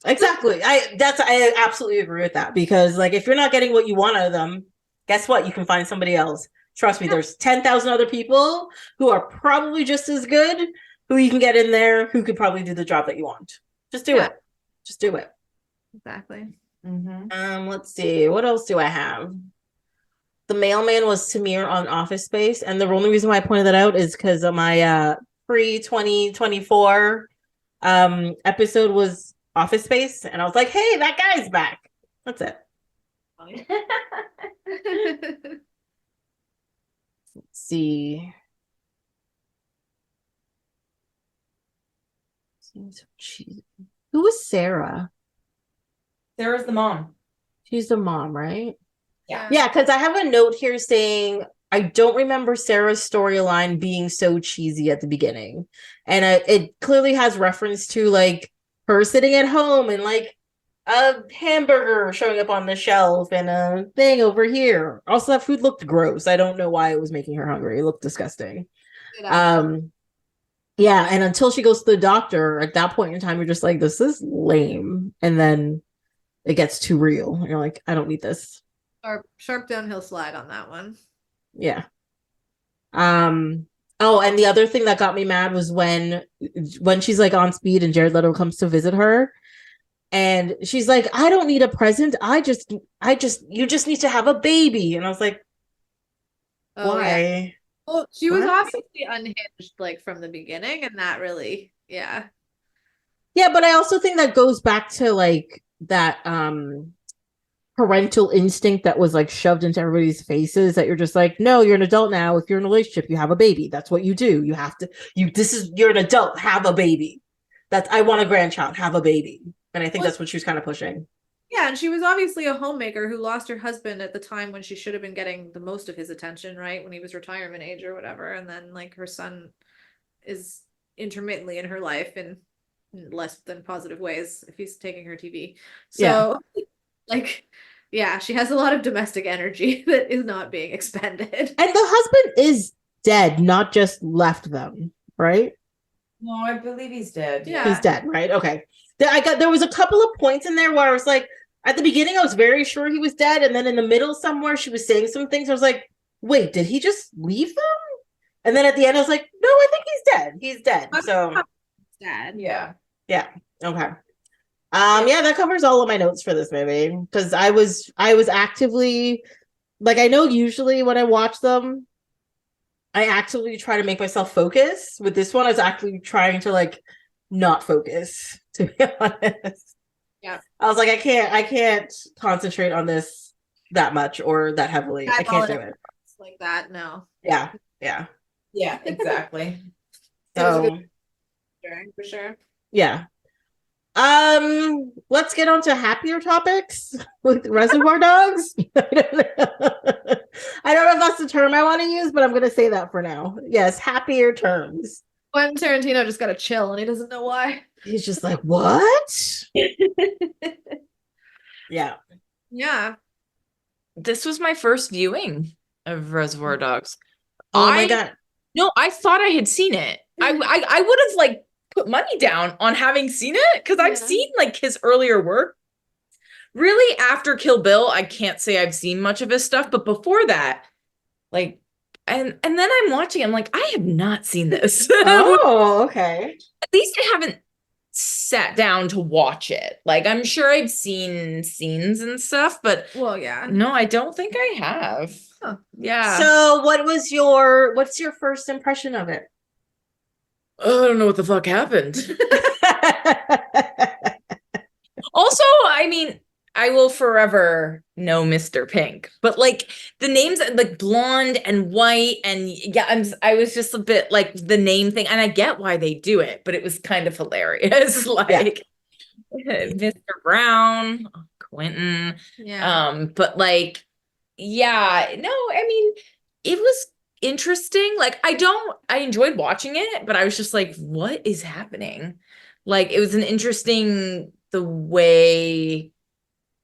Exactly. I absolutely agree with that, because like if you're not getting what you want out of them, guess what? You can find somebody else. Trust me, there's 10,000 other people who are probably just as good, who you can get in there, who could probably do the job that you want. Just do it. Just do it. Exactly. Let's see. What else do I have? The mailman was Samir on Office Space, and the only reason why I pointed that out is because of my pre-2024 episode was Office Space, and I was like, hey, that guy's back. That's it. Let's see. Who was Sarah? Sarah's the mom. She's the mom, right? Yeah. Yeah, because I have a note here saying I don't remember Sarah's storyline being so cheesy at the beginning. And it clearly has reference to like her sitting at home and like a hamburger showing up on the shelf and a thing over here. Also, that food looked gross. I don't know why it was making her hungry. It looked disgusting. Yeah, and until she goes to the doctor, at that point in time, you're just like, this is lame. And then it gets too real. And you're like, I don't need this. Sharp downhill slide on that one. Yeah. Oh, and the other thing that got me mad was when she's like on speed and Jared Leto comes to visit her, and she's like, I don't need a present. You just need to have a baby. And I was like, why? Yeah. Well, she was obviously unhinged like from the beginning, and that really, yeah. Yeah, but I also think that goes back to like that parental instinct that was like shoved into everybody's faces, that you're just like, no, you're an adult now. If you're in a relationship, you have a baby. That's what you do. You have to, you're an adult, have a baby. I want a grandchild, have a baby. And I think that's what she was kind of pushing. Yeah, and she was obviously a homemaker who lost her husband at the time when she should have been getting the most of his attention, right? When he was retirement age or whatever. And then like her son is intermittently in her life in less than positive ways if he's taking her TV. So like, yeah, she has a lot of domestic energy that is not being expended. And the husband is dead, not just left them, right? No, I believe he's dead. Yeah. He's dead, right? Okay. There was a couple of points in there where I was like, at the beginning, I was very sure he was dead. And then in the middle somewhere, she was saying some things. I was like, wait, did he just leave them? And then at the end, I was like, no, I think he's dead. He's dead. So dead. Yeah. Yeah. Okay. Yeah, that covers all of my notes for this movie because I was actively like, I know usually when I watch them, I actively try to make myself focus. With this one, I was actually trying to like not focus, to be honest. Yeah. I was like, I can't concentrate on this that much or that heavily. I can't do it. Like that, no. Yeah. Yeah, exactly. So for sure. yeah. Let's get on to happier topics with Reservoir Dogs. I don't know if that's the term I want to use, but I'm gonna say that for now. Yes, happier terms. Quentin Tarantino just gotta chill and he doesn't know why. He's just like, what? Yeah. Yeah. This was my first viewing of Reservoir Dogs. Oh my God. No, I thought I had seen it. I would have like put money down on having seen it because I've seen like his earlier work. Really, after Kill Bill, I can't say I've seen much of his stuff, but before that, like, and then I'm watching, I'm like, I have not seen this. Oh, okay. At least I haven't sat down to watch it. Like, I'm sure I've seen scenes and stuff, but no, I don't think I have. Huh. Yeah. So what's your first impression of it? Oh, I don't know what the fuck happened. Also, I mean, I will forever know Mr. Pink, but like the names like blonde and white and I was just a bit like the name thing, and I get why they do it, but it was kind of hilarious. Like Mr. Brown, Quinten. Yeah. But like, yeah, no, I mean, it was interesting. Like, I enjoyed watching it, but I was just like, what is happening? Like, it was an interesting the way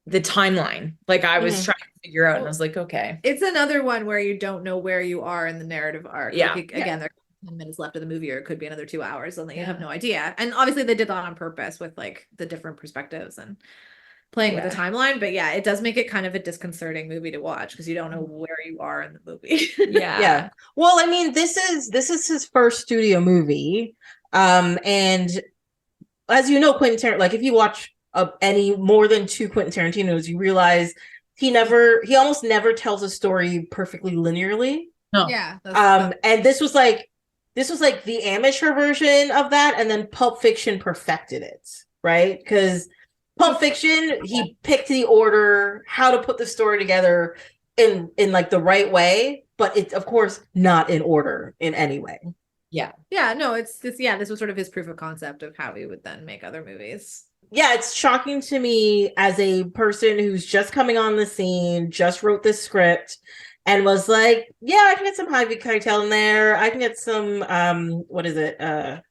the timeline. Like, I was trying to figure out, and I was like, okay. It's another one where you don't know where you are in the narrative arc. Yeah. Like, again, there's 10 minutes left of the movie, or it could be another 2 hours, and you have no idea. And obviously they did that on purpose with like the different perspectives and playing with the timeline. But yeah, it does make it kind of a disconcerting movie to watch because you don't know where you are in the movie. Yeah. Well, I mean, this is his first studio movie. And as you know, Quentin Tarantino, like if you watch any more than 2 Quentin Tarantinos, you realize he almost never tells a story perfectly linearly. No. Yeah. And this was like the amateur version of that, and then Pulp Fiction perfected it, right? Because Pulp Fiction, he picked the order, how to put the story together in like the right way, but it's of course not in order in any way. Yeah. No, this was sort of his proof of concept of how he would then make other movies. Yeah, it's shocking to me as a person who's just coming on the scene, just wrote this script, and was like, yeah, I can get some Harvey Keitel in there. I can get some, what is it?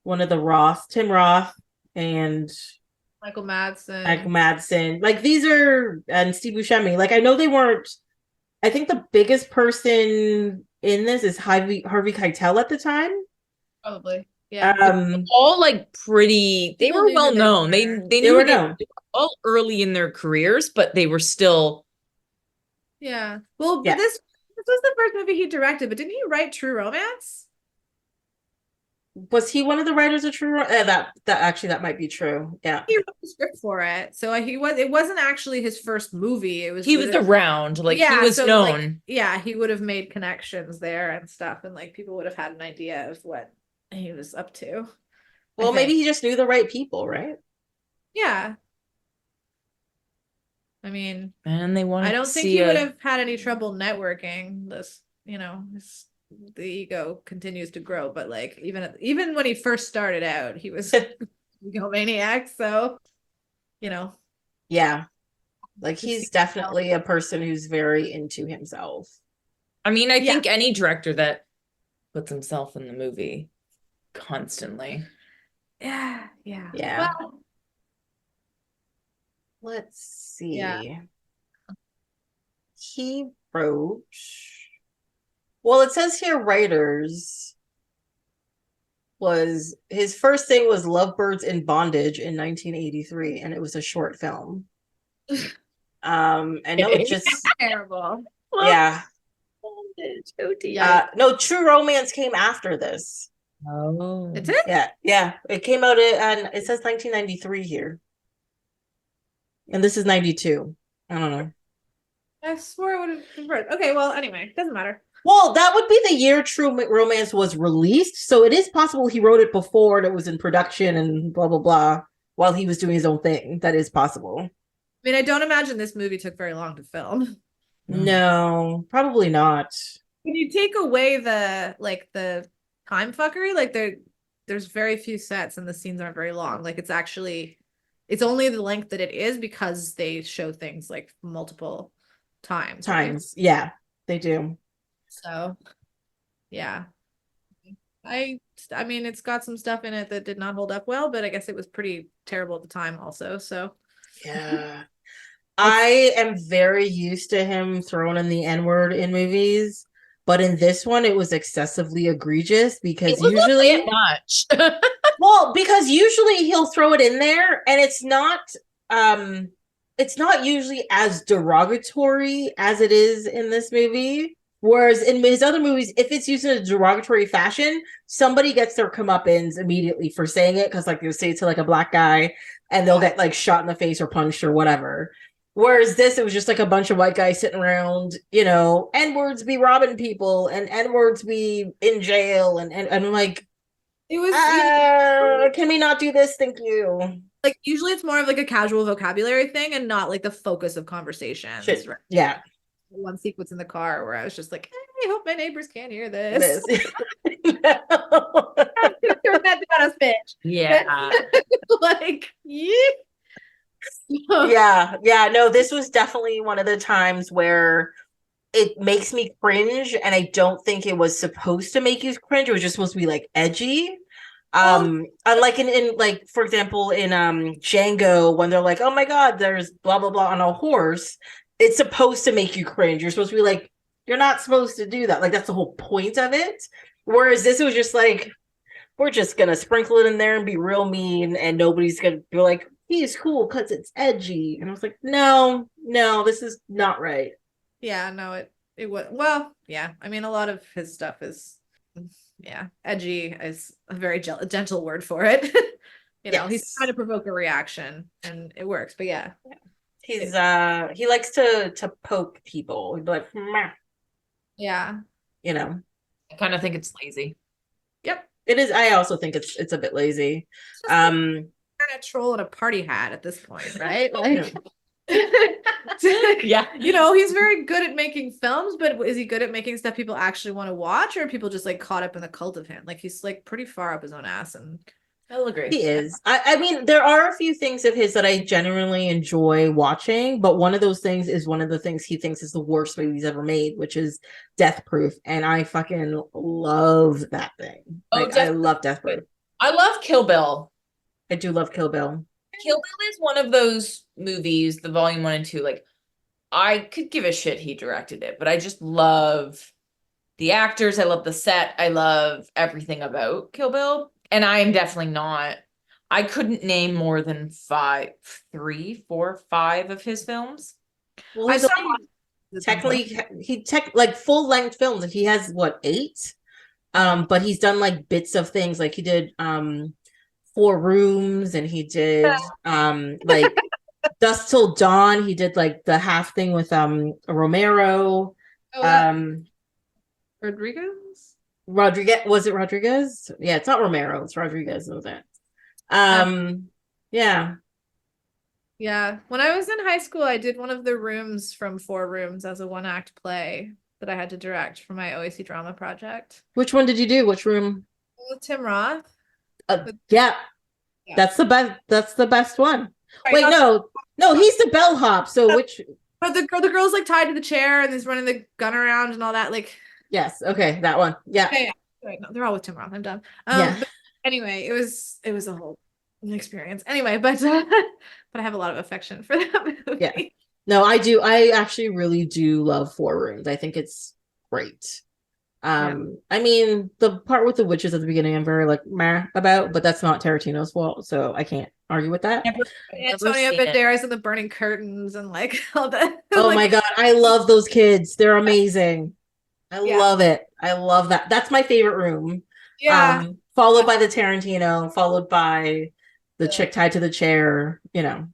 One of the Roth, Tim Roth and Michael Madsen. Like these are, and Steve Buscemi. Like I know they weren't, I think the biggest person in this is Harvey Keitel at the time. Probably. Yeah. All like pretty, they were well known. They were known. They were all early in their careers, but they were still. Yeah. Well, but this was the first movie he directed, but didn't he write True Romance? Was he one of the writers of True Romance? That might be true. Yeah. He wrote the script for it. So it wasn't actually his first movie. He was around, like he was known. Like, he would have made connections there and stuff, and like people would have had an idea of what he was up to. Well, maybe he just knew the right people, right? Yeah. I mean, and they wanted. I don't think he would have had any trouble networking. This, the ego continues to grow, but like even when he first started out, he was egomaniac. So, yeah, like he's definitely a person who's very into himself. I mean, I think any director that puts himself in the movie constantly. Yeah. Well, let's see. Yeah. He wrote. Well, it says here writers was his first thing was Lovebirds in Bondage in 1983, and it was a short film. And no, it just terrible. Yeah. Bondage. Oh dear. No, True Romance came after this. Oh, it did? Yeah. It came out and it says 1993 here. And this is 92. I don't know. I swore I would have converted. Okay, well, anyway, doesn't matter. Well, that would be the year True Romance was released, so it is possible he wrote it before and it was in production and blah blah blah while he was doing his own thing. That is possible. I mean, I don't imagine this movie took very long to film. No, probably not. When you take away the time fuckery, like there's very few sets and the scenes aren't very long. Like it's only the length that it is because they show things like multiple times. Right? Yeah, they do. So yeah. I mean, it's got some stuff in it that did not hold up well, but I guess it was pretty terrible at the time also. So yeah. I am very used to him throwing in the N-word in movies, but in this one it was excessively egregious because usually much. well, because usually he'll throw it in there and it's not usually as derogatory as it is in this movie. Whereas in his other movies, if it's used in a derogatory fashion, somebody gets their comeuppance immediately for saying it because like they'll say it to like a black guy and they'll get like shot in the face or punched or whatever. Whereas this, it was just like a bunch of white guys sitting around, you know, N-words be robbing people and N-words be in jail. And I'm like, it was can we not do this? Thank you. Like usually it's more of like a casual vocabulary thing and not like the focus of conversation. Right? Yeah. One sequence in the car where I was just like, hey, I hope my neighbors can't hear this. Turn that down a bitch. Yeah. Like, yeah. Yeah. No, this was definitely one of the times where it makes me cringe, and I don't think it was supposed to make you cringe. It was just supposed to be like edgy. Unlike in like, for example, in Django, when they're like, oh my god, there's blah blah blah on a horse, it's supposed to make you cringe. You're supposed to be like, you're not supposed to do that. Like, that's the whole point of it. Whereas this was just like, we're just gonna sprinkle it in there and be real mean, and nobody's gonna be like, he's cool because it's edgy. And I was like, no, this is not right. Yeah, no, it was, well, yeah. I mean, a lot of his stuff is, yeah, edgy is a very gentle word for it. You know, he's trying to provoke a reaction and it works, but yeah. He's he likes to poke people. He'd be like, meh. Yeah. You know. I kind of think it's lazy. Yep. It is. I also think it's a bit lazy. Kind of troll in a party hat at this point, right? Like yeah. You know, he's very good at making films, but is he good at making stuff people actually want to watch, or are people just like caught up in the cult of him? Like he's like pretty far up his own ass, and I'll agree. He is. I mean, there are a few things of his that I genuinely enjoy watching, but one of those things is one of the things he thinks is the worst movie he's ever made, which is Death Proof. And I fucking love that thing. Like, I love Death Proof. I love Kill Bill. I do love Kill Bill. Kill Bill is one of those movies, the volume 1 and 2, like, I could give a shit he directed it, but I just love the actors. I love the set. I love everything about Kill Bill. And I am definitely not, I couldn't name more than 3, 4, 5 of his films. Well, I saw technically like full length films, and he has what, 8? But he's done like bits of things, like he did 4 Rooms, and he did like Dusk Till Dawn. He did like the half thing with Romero. Rodriguez, was it Rodriguez? Yeah, it's not Romero, it's Rodriguez, knows that. Yeah. When I was in high school, I did one of the rooms from 4 Rooms as a 1-act play that I had to direct for my OAC drama project. Which one did you do? Which room? With Tim Roth. Yeah. That's the best one. Wait, no, he's the bellhop. So which? But the girl's like tied to the chair and is running the gun around and all that. Like, yes, okay, that one. Yeah. Okay, no, they're all with Tim Roth. I'm done. But anyway, it was a whole experience. Anyway, but I have a lot of affection for that movie. Yeah. No, I do. I actually really do love 4 Rooms. I think it's great. I mean, the part with the witches at the beginning, I'm very like meh about, but that's not Tarantino's fault, so I can't argue with that. Antonio Banderas and the burning curtains and like all that. Oh my god, I love those kids. They're amazing. I love it. I love that. That's my favorite room. Yeah. Followed by the Tarantino, followed by the chick tied to the chair, you know.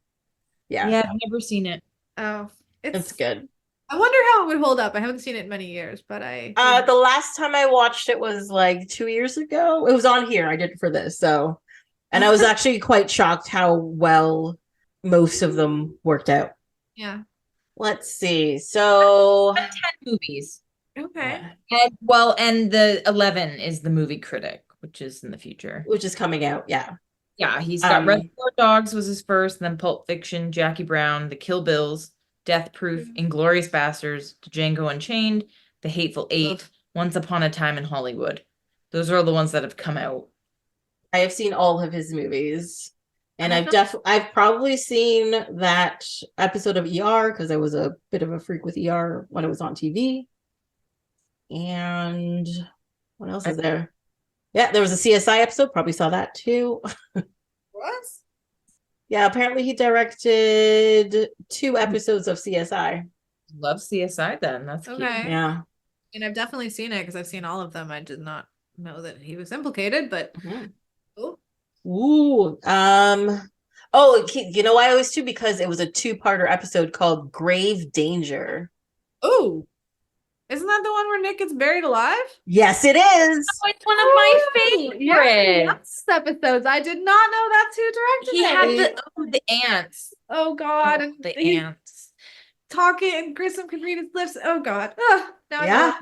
Yeah, I've never seen it. Oh, it's good. I wonder how it would hold up. I haven't seen it in many years, but the last time I watched it was like 2 years ago. It was on here. I did it for this, so, and I was actually quite shocked how well most of them worked out. Yeah. Let's see. So 10 movies. Okay. And the 11 is the movie Critic, which is in the future. Which is coming out, yeah. Yeah, he's got Reservoir Dogs was his first, and then Pulp Fiction, Jackie Brown, The Kill Bills, Death Proof, Inglourious Basterds, Django Unchained, The Hateful Eight, Once Upon a Time in Hollywood. Those are all the ones that have come out. I have seen all of his movies. And I've probably seen that episode of ER because I was a bit of a freak with ER when it was on TV. And what else is there? Yeah, there was a CSI episode. Probably saw that too. What? Yeah, apparently he directed 2 episodes of CSI. Love CSI then. That's okay. cute. Yeah. And I've definitely seen it because I've seen all of them. I did not know that he was implicated, but Ooh. Oh, you know why I always too? Because it was a 2-parter episode called Grave Danger. Oh. Isn't that the one where Nick gets buried alive? Yes, it is. Oh, it's one of my favorites. Episodes. I did not know that's who directed He it. had the ants. Oh God. Oh, the ants. Talking and Grissom can read his lips. Oh God. Now Yeah.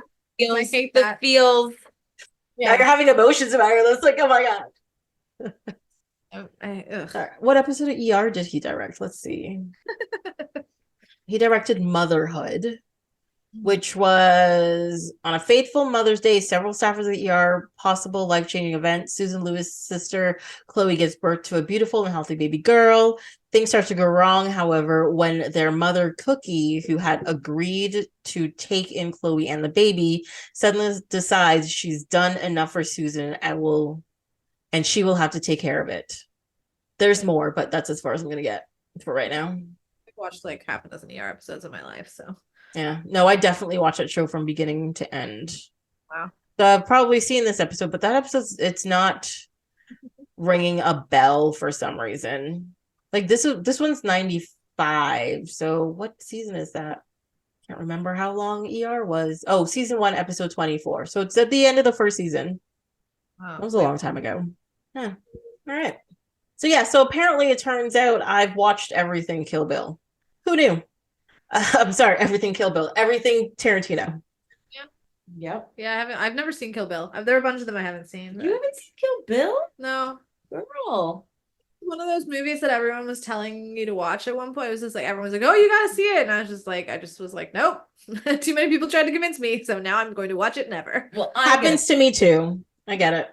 I hate that. Feels. Yeah, you're having emotions about it. It's like, oh my God. Sorry. What episode of ER did he direct? Let's see. He directed Motherhood, which was on a fateful Mother's Day. Several staffers of the ER, possible life-changing event. Susan Lewis' sister, Chloe, gives birth to a beautiful and healthy baby girl. Things start to go wrong, however, when their mother, Cookie, who had agreed to take in Chloe and the baby, suddenly decides she's done enough for Susan and she will have to take care of it. There's more, but that's as far as I'm going to get for right now. I've watched like half a dozen ER episodes in my life, so. Yeah, no, I definitely watch that show from beginning to end. Wow. So I've probably seen this episode, but that episode, it's not ringing a bell for some reason. Like this one's 95. So what season is that? Can't remember how long ER was. Oh, season 1, episode 24. So it's at the end of the first season. Wow. That was a long time ago. Huh. All right. So yeah, so apparently it turns out I've watched everything Kill Bill. Who knew? I'm sorry, everything Kill Bill, everything Tarantino. Yeah. Yep. Yeah, I've never seen Kill Bill. There are a bunch of them I haven't seen. You haven't seen Kill Bill? No. Girl. One of those movies that everyone was telling me to watch at one point. It was just like everyone was like, "Oh, you gotta see it," and I just was like, "Nope." Too many people tried to convince me, so now I'm going to watch it never. Well, happens to me too. I get it.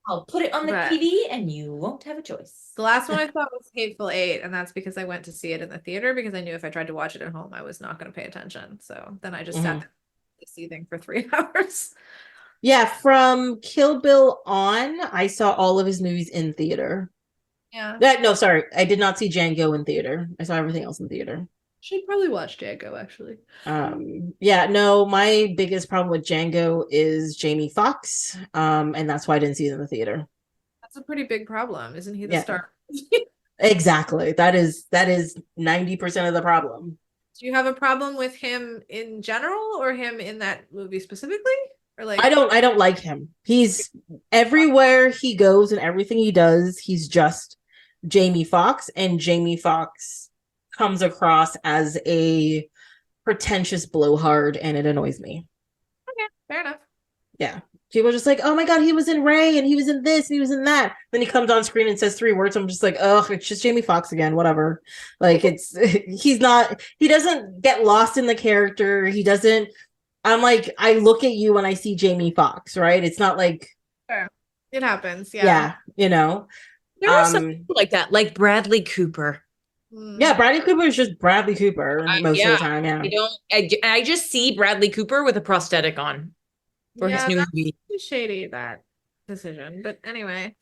I'll put it on the TV and you won't have a choice. The last one I thought was Hateful Eight, and that's because I went to see it in the theater because I knew if I tried to watch it at home, I was not going to pay attention. So then I just sat there seething for 3 hours. Yeah, from Kill Bill on, I saw all of his movies in theater. Yeah. No, sorry. I did not see Django in theater. I saw everything else in theater. Should probably watch Django, actually. Yeah, no, my biggest problem with Django is Jamie Foxx. And that's why I didn't see it in the theater. That's a pretty big problem. Isn't he the star? Exactly. That is 90% of the problem. Do you have a problem with him in general or him in that movie specifically? Or like I don't like him. He's everywhere he goes and everything he does, he's just Jamie Foxx, and Jamie Foxx comes across as a pretentious blowhard, and it annoys me. Okay, fair enough. Yeah. People are just like, oh my God, he was in Ray and he was in this and he was in that. Then he comes on screen and says 3 words. I'm just like, oh, it's just Jamie Foxx again, whatever. Like he doesn't get lost in the character. I'm like, I look at you when I see Jamie Foxx, right? It's not like. Sure. It happens. Yeah. Yeah. You know. There are some people like that, like Bradley Cooper. Yeah, Bradley Cooper is just Bradley Cooper most of the time. Yeah, I just see Bradley Cooper with a prosthetic on for his new movie. Shady, that decision, but anyway.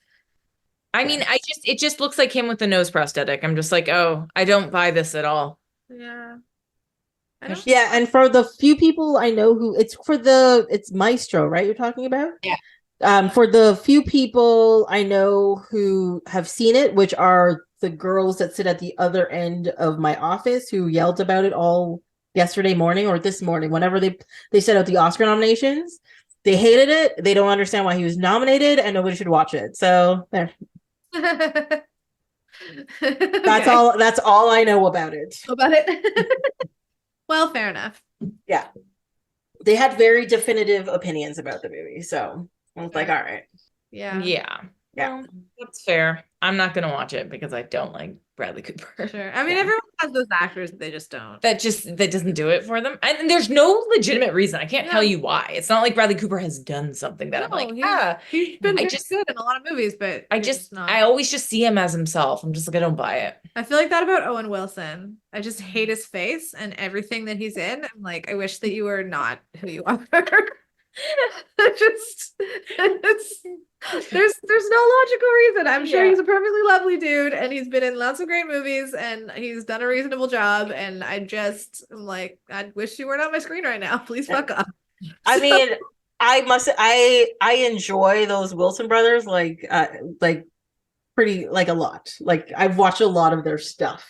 I mean, it just looks like him with the nose prosthetic. I'm just like, oh, I don't buy this at all. Yeah. Yeah, and for the few people I know who it's Maestro, right? You're talking about? Yeah. For the few people I know who have seen it, which are the girls that sit at the other end of my office who yelled about it all yesterday morning or this morning, whenever they set out the Oscar nominations. They hated it. They don't understand why he was nominated, and nobody should watch it. So there. That's all. That's all I know about it. Well, fair enough. Yeah, they had very definitive opinions about the movie, so I was like, all right. Yeah. Well, that's fair. I'm not gonna watch it because I don't like Bradley Cooper. Sure. I mean, everyone has those actors that they just don't. That doesn't do it for them. And there's no legitimate reason. I can't tell you why. It's not like Bradley Cooper has done something that I'm like, he's been just good in a lot of movies, but I always just see him as himself. I'm just like, I don't buy it. I feel like that about Owen Wilson. I just hate his face and everything that he's in. I'm like, I wish that you were not who you are. There's no logical reason. I'm sure he's a perfectly lovely dude and he's been in lots of great movies and he's done a reasonable job, and I'm like, I wish you weren't on my screen right now. Please fuck up. I mean, I enjoy those Wilson brothers like pretty like a lot. Like I've watched a lot of their stuff.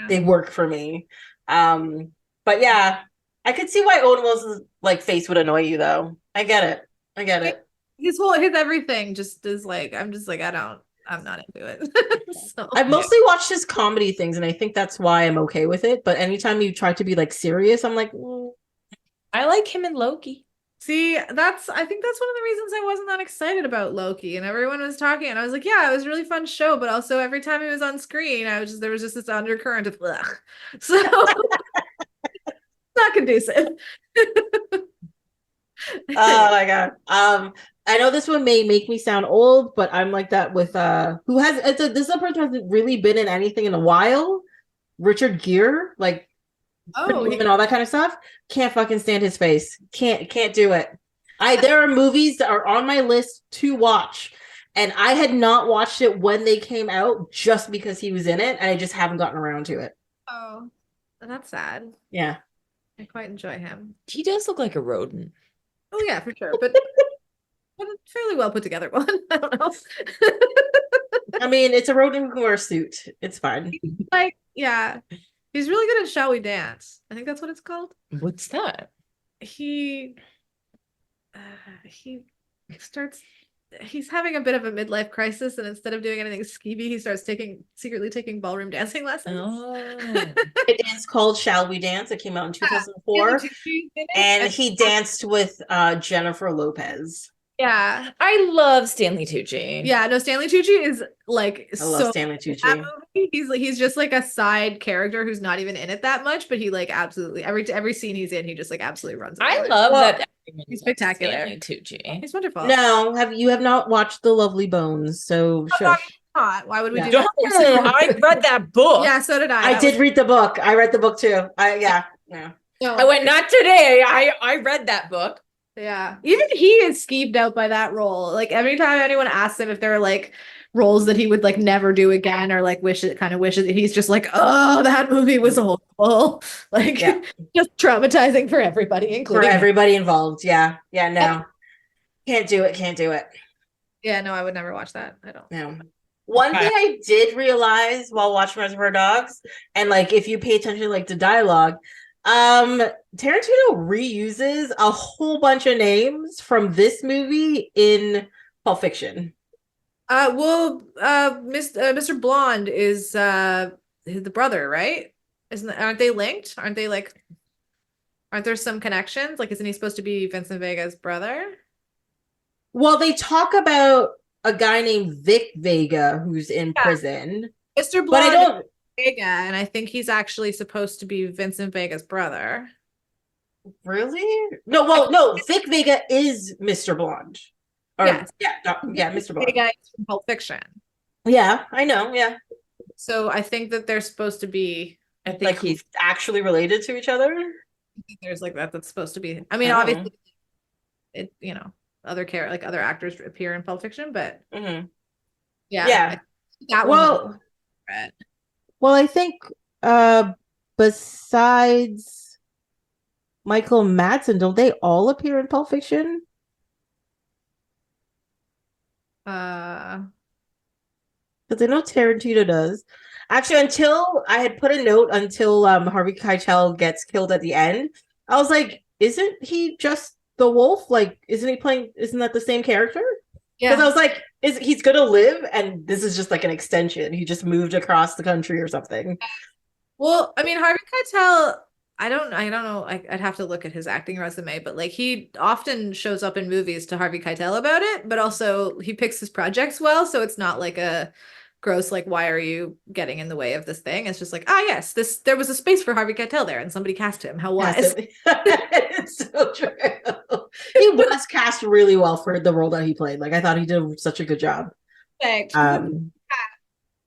They work for me. But yeah, I could see why Owen Wilson's like face would annoy you though. I get it. His everything just is like, I'm not into it. So, I've mostly watched his comedy things, and I think that's why I'm okay with it. But anytime you try to be like serious, I'm like, I like him in Loki. See, I think that's one of the reasons I wasn't that excited about Loki. And everyone was talking, and I was like, yeah, it was a really fun show. But also every time he was on screen, there was just this undercurrent of ugh. So not conducive. Oh my god. I know this one may make me sound old, but I'm like that with this is a person who hasn't really been in anything in a while. Richard Gere, like and all that kind of stuff. Can't fucking stand his face. Can't do it. There are movies that are on my list to watch, and I had not watched it when they came out just because he was in it, and I just haven't gotten around to it. Oh, that's sad. Yeah. I quite enjoy him. He does look like a rodent. Oh yeah, for sure. But a fairly well put together one. I don't know. I mean, it's a rodent who can wear a suit. It's fine. Like, yeah. He's really good at Shall We Dance? I think that's what it's called. What's that? He's having a bit of a midlife crisis, and instead of doing anything skeevy, he starts secretly taking ballroom dancing lessons. Oh. It is called Shall We Dance. It came out in 2004. And he danced with Jennifer Lopez. Yeah. I love Stanley Tucci. Yeah, no, Stanley Tucci is like I love Stanley Tucci. He's just like a side character who's not even in it that much, but he like absolutely every scene he's in, he just like absolutely runs. I love that. He's spectacular. Stanley Tucci. He's wonderful. No, you have not watched The Lovely Bones, so shush. Not. Why would we do that? I read that book. Yeah, so did I. I did read the book. I read the book too. Yeah. I went, not today. I read that book. Yeah. Even he is skeeved out by that role. Like every time anyone asks him if there are like roles that he would like never do again or like wishes, he's just like, oh, that movie was horrible. Like just traumatizing for everybody, including everybody involved. Yeah. No. Can't do it. Yeah, no, I would never watch that. I don't know. One thing I did realize while watching Reservoir Dogs, and like if you pay attention to like the dialogue, Tarantino reuses a whole bunch of from this movie in Pulp Fiction. Mr. Blonde is the brother, right? Aren't they linked? Aren't there some connections? Like, isn't he supposed to be Vincent Vega's brother? Well, they talk about a guy named Vic Vega who's in prison. Mr. Blonde, but I don't. Vega, and I think he's actually supposed to be Vincent Vega's brother. Really? No. Vic Vega is Mr. Blonde. Mr. Blonde. Vega is from Pulp Fiction. Yeah, I know. Yeah. So I think that they're supposed to be. I think like he's actually related to each other. There's like that. That's supposed to be. I mean, obviously, other actors appear in Pulp Fiction, but yeah. Well, I think besides Michael Madsen, don't they all appear in Pulp Fiction? Because I know Tarantino does. Actually, until I had put a note until Harvey Keitel gets killed at the end, I was like, isn't he just the wolf? Like, isn't that the same character? Because I was like, he's gonna live, and this is just like an extension. He just moved across the country or something. Well, I mean, Harvey Keitel, I don't know. I'd have to look at his acting resume, but like he often shows up in movies to Harvey Keitel about it, but also he picks his projects well, so it's not like a gross like why are you getting in the way of this thing? It's just like, yes, there was a space for Harvey Keitel there, and somebody cast him. How wise! It's so true. He was cast really well for the role that he played. Like I thought he did such a good job. Because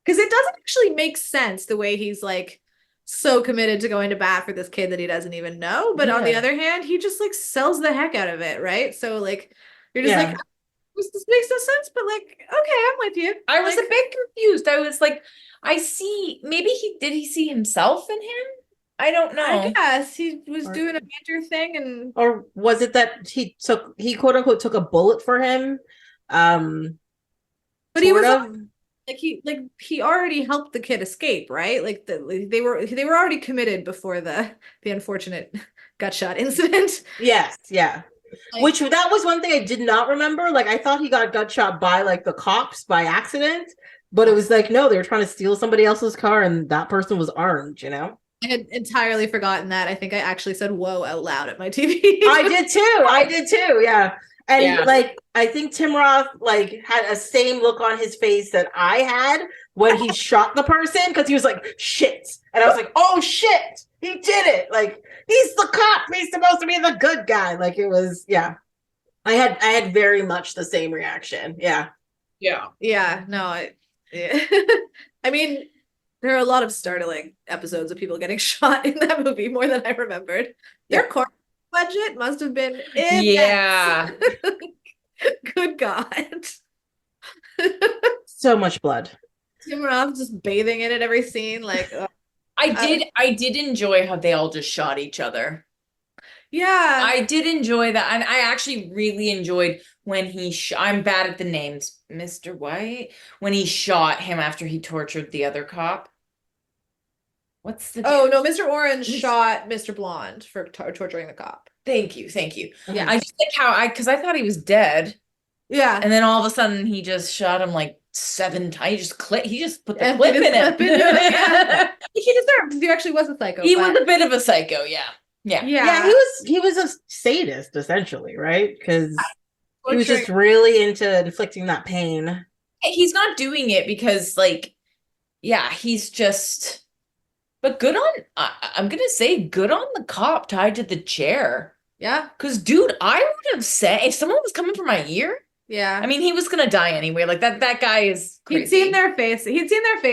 it doesn't actually make sense the way he's like so committed to going to bat for this kid that he doesn't even know, but on the other hand, he just like sells the heck out of it, right? So like you're just like, this makes no sense, but like, okay, I'm with you. I was a bit confused. I was like, I see, maybe he see himself in him? I don't know. I guess he was doing a major thing, and or was it that he quote unquote took a bullet for him? But he was he already helped the kid escape, right? Like they were already committed before the unfortunate gut shot incident. Yes, yeah. Like, which that was one thing I did not remember. Like I thought he got gut shot by like the cops by accident, but it was like no, they were trying to steal somebody else's car, and that person was armed. You know. I had entirely forgotten that. I think I actually said "whoa" out loud at my TV. I did too. Yeah. And like I think Tim Roth like had a same look on his face that I had when he shot the person, because he was like, shit. And I was like, oh shit, he did it. Like he's the cop. He's supposed to be the good guy. Like it was, I had very much the same reaction. Yeah. Yeah. No, I mean, there are a lot of startling episodes of people getting shot in that movie, more than I remembered. Their core budget must have been immense. Yeah. Good God. So much blood. Tim Roth just bathing in it every scene. Like I did enjoy how they all just shot each other. Yeah. I did enjoy that. And I actually really enjoyed when I'm bad at the names, Mr. White, when he shot him after he tortured the other cop. What's the Oh no, Mr. Orange shot Mr. Blonde for torturing the cop. Thank you. Yeah. I just like how because I thought he was dead. Yeah. And then all of a sudden he just shot him like 7 times. He just put the clip in it. He deserved. He actually was a psycho. He was a bit of a psycho, yeah. He was a sadist essentially, right? Because he was just really into inflicting that pain. He's not doing it because like he's just. But good on, I'm going to say good on the cop tied to the chair. Yeah. Because, dude, I would have said, if someone was coming for my ear. Yeah. I mean, he was going to die anyway. Like, that guy is crazy. He'd seen their face,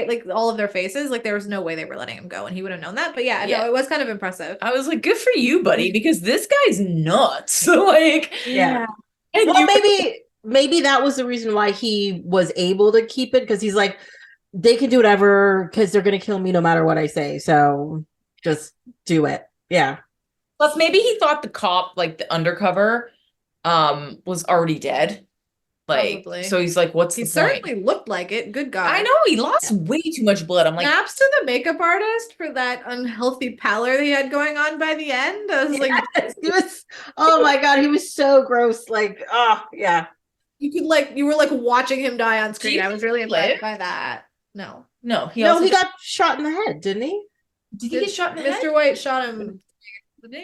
like, all of their faces. Like, there was no way they were letting him go, and he would have known that. But no, it was kind of impressive. I was like, good for you, buddy, because this guy's nuts. So, like. Yeah. Well, maybe that was the reason why he was able to keep it, because he's like, they can do whatever because they're going to kill me no matter what I say. So just do it. Yeah. Plus, maybe he thought the cop, like the undercover, was already dead. Like, probably. So he's like, what's the point? He certainly looked like it. Good God. I know. He lost way too much blood. I'm like, snaps to the makeup artist for that unhealthy pallor he had going on by the end. I was like, he was, oh my God, he was so gross. Like, oh, yeah. You were like watching him die on screen. I was really impressed by that. No, he got shot in the head, didn't he? Did he get shot in the head? Mr. White shot him.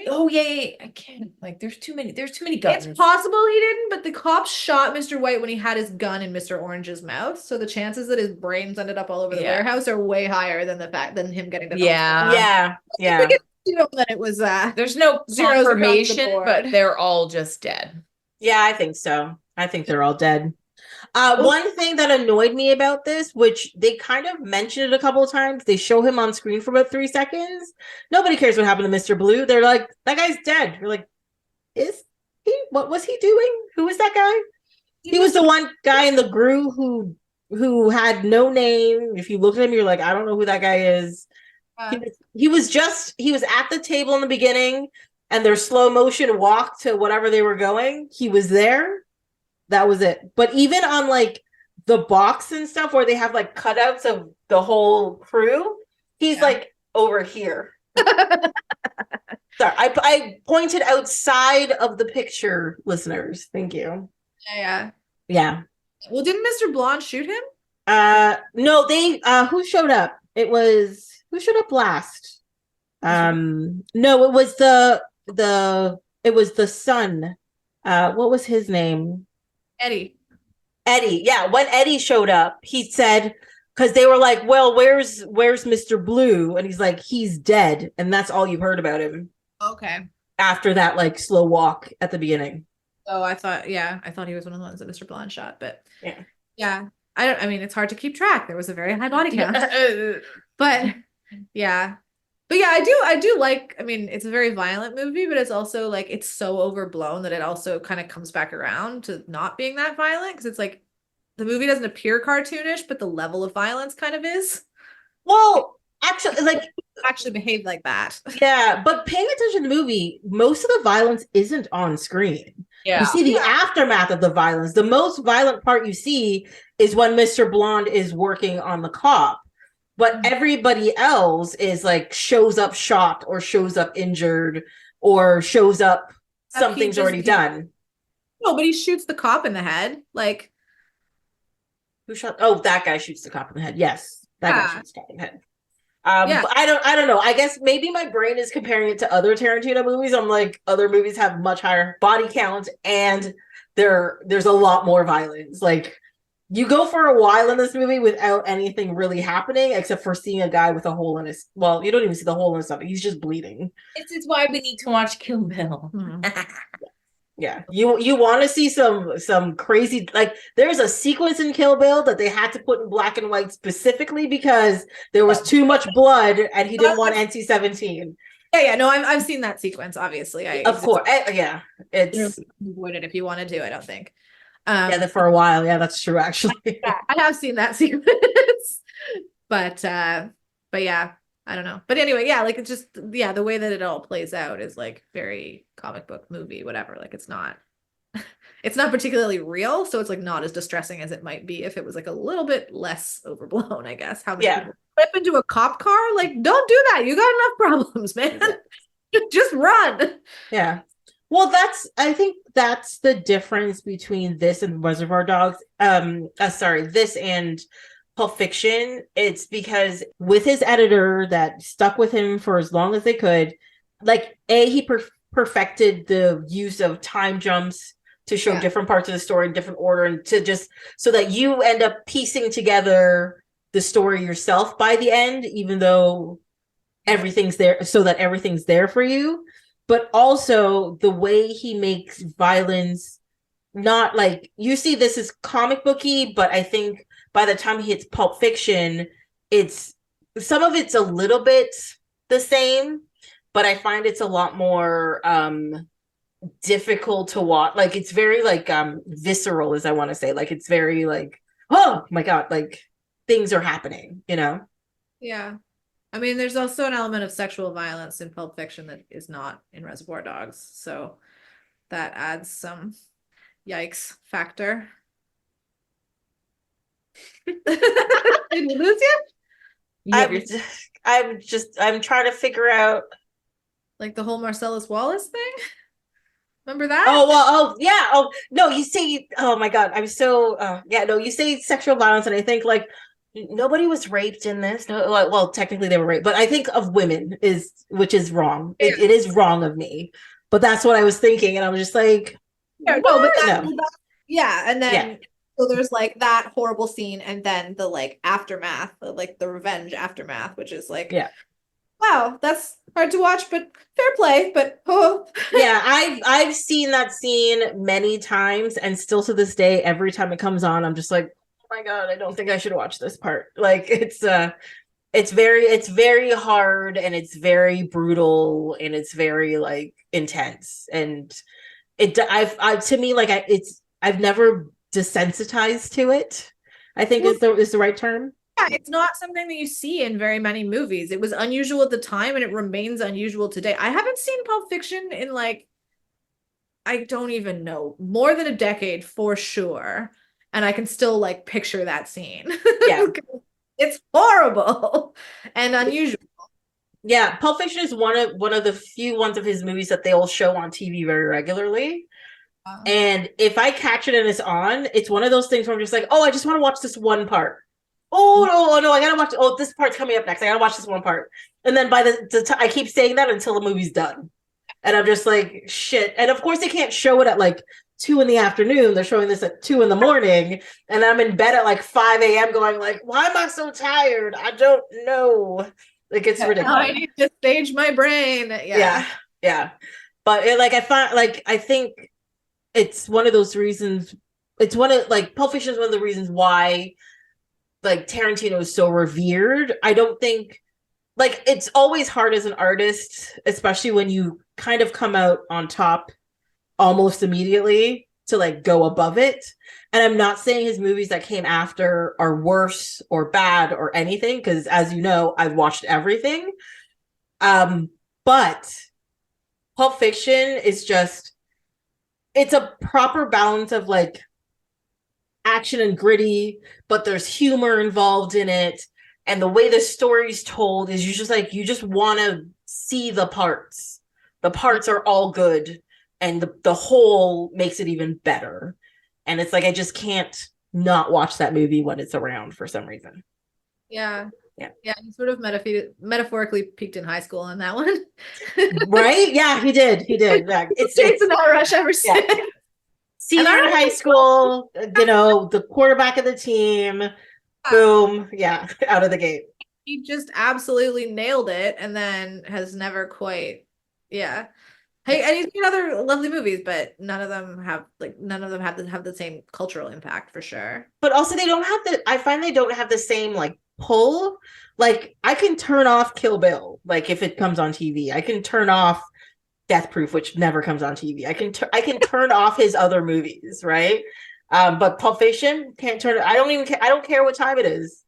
Oh yeah. I can't. Like, there's too many guns. It's possible he didn't, but the cops shot Mr. White when he had his gun in Mr. Orange's mouth. So the chances that his brains ended up all over the warehouse are way higher than him getting the yeah. You know that it was. There's no confirmation, but they're all just dead. Yeah, I think so. I think they're all dead. One thing that annoyed me about this, which they kind of mentioned it a couple of times, they show him on screen for about 3 seconds. Nobody cares what happened to Mr. Blue. They're like, that guy's dead. You're like, is he? What was he doing? Who was that guy? He was the one guy in the Gru who had no name. If you look at him, you're like, I don't know who that guy is. He was at the table in the beginning, and their slow motion walk to whatever they were going. He was there. That was it. But even on like the box and stuff where they have like cutouts of the whole crew, he's like over here. Sorry, I pointed outside of the picture, listeners. Thank you. Yeah. Well, didn't Mr. Blonde shoot him? No, they who showed up? Who showed up last? No, it was the son. What was his name? Eddie. Yeah, when Eddie showed up, he said, because they were like, well, where's Mr. Blue? And he's like, he's dead. And that's all you've heard about him. Okay. After that, like, slow walk at the beginning. Oh, I thought he was one of the ones that Mr. Blonde shot, but yeah. I mean, it's hard to keep track. There was a very high body count. But yeah. But yeah, I do like, I mean, it's a very violent movie, but it's also like, it's so overblown that it also kind of comes back around to not being that violent. Because it's like, the movie doesn't appear cartoonish, but the level of violence kind of is. Well, actually, like, actually behave like that. Yeah, but paying attention to the movie, most of the violence isn't on screen. Yeah. You see the aftermath of the violence. The most violent part you see is when Mr. Blonde is working on the cop. But everybody else is like shows up shot or shows up injured or shows up something's already done. No, but he shoots the cop in the head. Like, who shot? Oh, that guy shoots the cop in the head. Yes, that guy shoots the cop in the head. But I don't know. I guess maybe my brain is comparing it to other Tarantino movies. I'm like, other movies have much higher body count and there's a lot more violence. Like, you go for a while in this movie without anything really happening except for seeing a guy with a hole in his, well, you don't even see the hole in his stomach. He's just bleeding. This is why we need to watch Kill Bill. Yeah, you want to see some crazy, like, there's a sequence in Kill Bill that they had to put in black and white specifically because there was too much blood and he didn't want NC-17. Yeah, no, I've seen that sequence, obviously. Of course, it's avoid it if you want to, I don't think. That for a while, that's true, actually. I have seen that sequence, but yeah, I don't know. But anyway, like, it's just, the way that it all plays out is like very comic book movie, whatever. Like, it's not particularly real, so it's like not as distressing as it might be if it was like a little bit less overblown, I guess. How many people whip into a cop car? Like, don't do that. You got enough problems, man. Just run. Yeah. Well, I think that's the difference between this and Reservoir Dogs. This and Pulp Fiction. It's because with his editor that stuck with him for as long as they could, like, he perfected the use of time jumps to show different parts of the story in different order, and to just so that you end up piecing together the story yourself by the end, even though everything's there, so that everything's there for you. But also the way he makes violence, not like, you see this is comic booky, but I think by the time he hits Pulp Fiction, some of it's a little bit the same, but I find it's a lot more difficult to watch. Like, it's very like visceral, as I want to say. Like, it's very like, oh my God, like, things are happening, you know? Yeah. I mean, there's also an element of sexual violence in Pulp Fiction that is not in Reservoir Dogs. So that adds some yikes factor. Did you lose you? I'm trying to figure out, like, the whole Marcellus Wallace thing. Remember that? Oh no, you say, oh my God, I'm so you say sexual violence, and I think like nobody was raped in this. No, well, technically they were raped, but I think of women, which is wrong. It is wrong of me, but that's what I was thinking, and I was just like, and then so there's like that horrible scene, and then the like aftermath, like the revenge aftermath, which is like, wow, that's hard to watch, but fair play. But I've seen that scene many times, and still to this day, every time it comes on, I'm just like, oh my God, I don't think I should watch this part. Like, it's very hard, and it's very brutal, and it's very like intense, and I've never desensitized to it, I think is the right term. Yeah, it's not something that you see in very many movies. It was unusual at the time, and it remains unusual today. I haven't seen Pulp Fiction in like, I don't even know, more than a decade for sure. and I can still like picture that scene. Yeah. It's horrible and unusual. Yeah, Pulp Fiction is one of the few ones of his movies that they'll show on TV very regularly. And if I catch it and it's on, it's one of those things where I'm just like, oh, I just want to watch this one part. Oh no, I gotta watch. Oh, this part's coming up next. I gotta watch this one part. And then by the time I keep saying that until the movie's done, and I'm just like, shit. And of course, they can't show it at like 2 p.m. They're showing this at 2 a.m, and I'm in bed at like 5 a.m. going like, why am I so tired? I don't know. Like, it's ridiculous. I need to stage my brain. Yeah. But I think it's one of those reasons. It's one of like Pulp Fiction is one of the reasons why like Tarantino is so revered. I don't think like it's always hard as an artist, especially when you kind of come out on top almost immediately, to like go above it. And I'm not saying his movies that came after are worse or bad or anything, because as you know, I've watched everything. But Pulp Fiction is just, it's a proper balance of like action and gritty, but there's humor involved in it. And the way the story's told is you just want to see the parts. The parts are all good, and the whole makes it even better. And it's like, I just can't not watch that movie when it's around for some reason. Yeah. He sort of metaphorically peaked in high school on that one. Right? Yeah, he did. Yeah. It's an all rush ever since. Yeah. Senior in high school, the quarterback of the team. Boom. Yeah, out of the gate. He just absolutely nailed it, and then has never quite. Yeah. Hey, and he's made other lovely movies, but none of them have the same cultural impact for sure. But also I find they don't have the same like pull. Like, I can turn off Kill Bill, like if it comes on TV. I can turn off Death Proof, which never comes on TV. I can turn off his other movies, right? But Pulp Fiction, can't turn it. I don't even care. I don't care what time it is.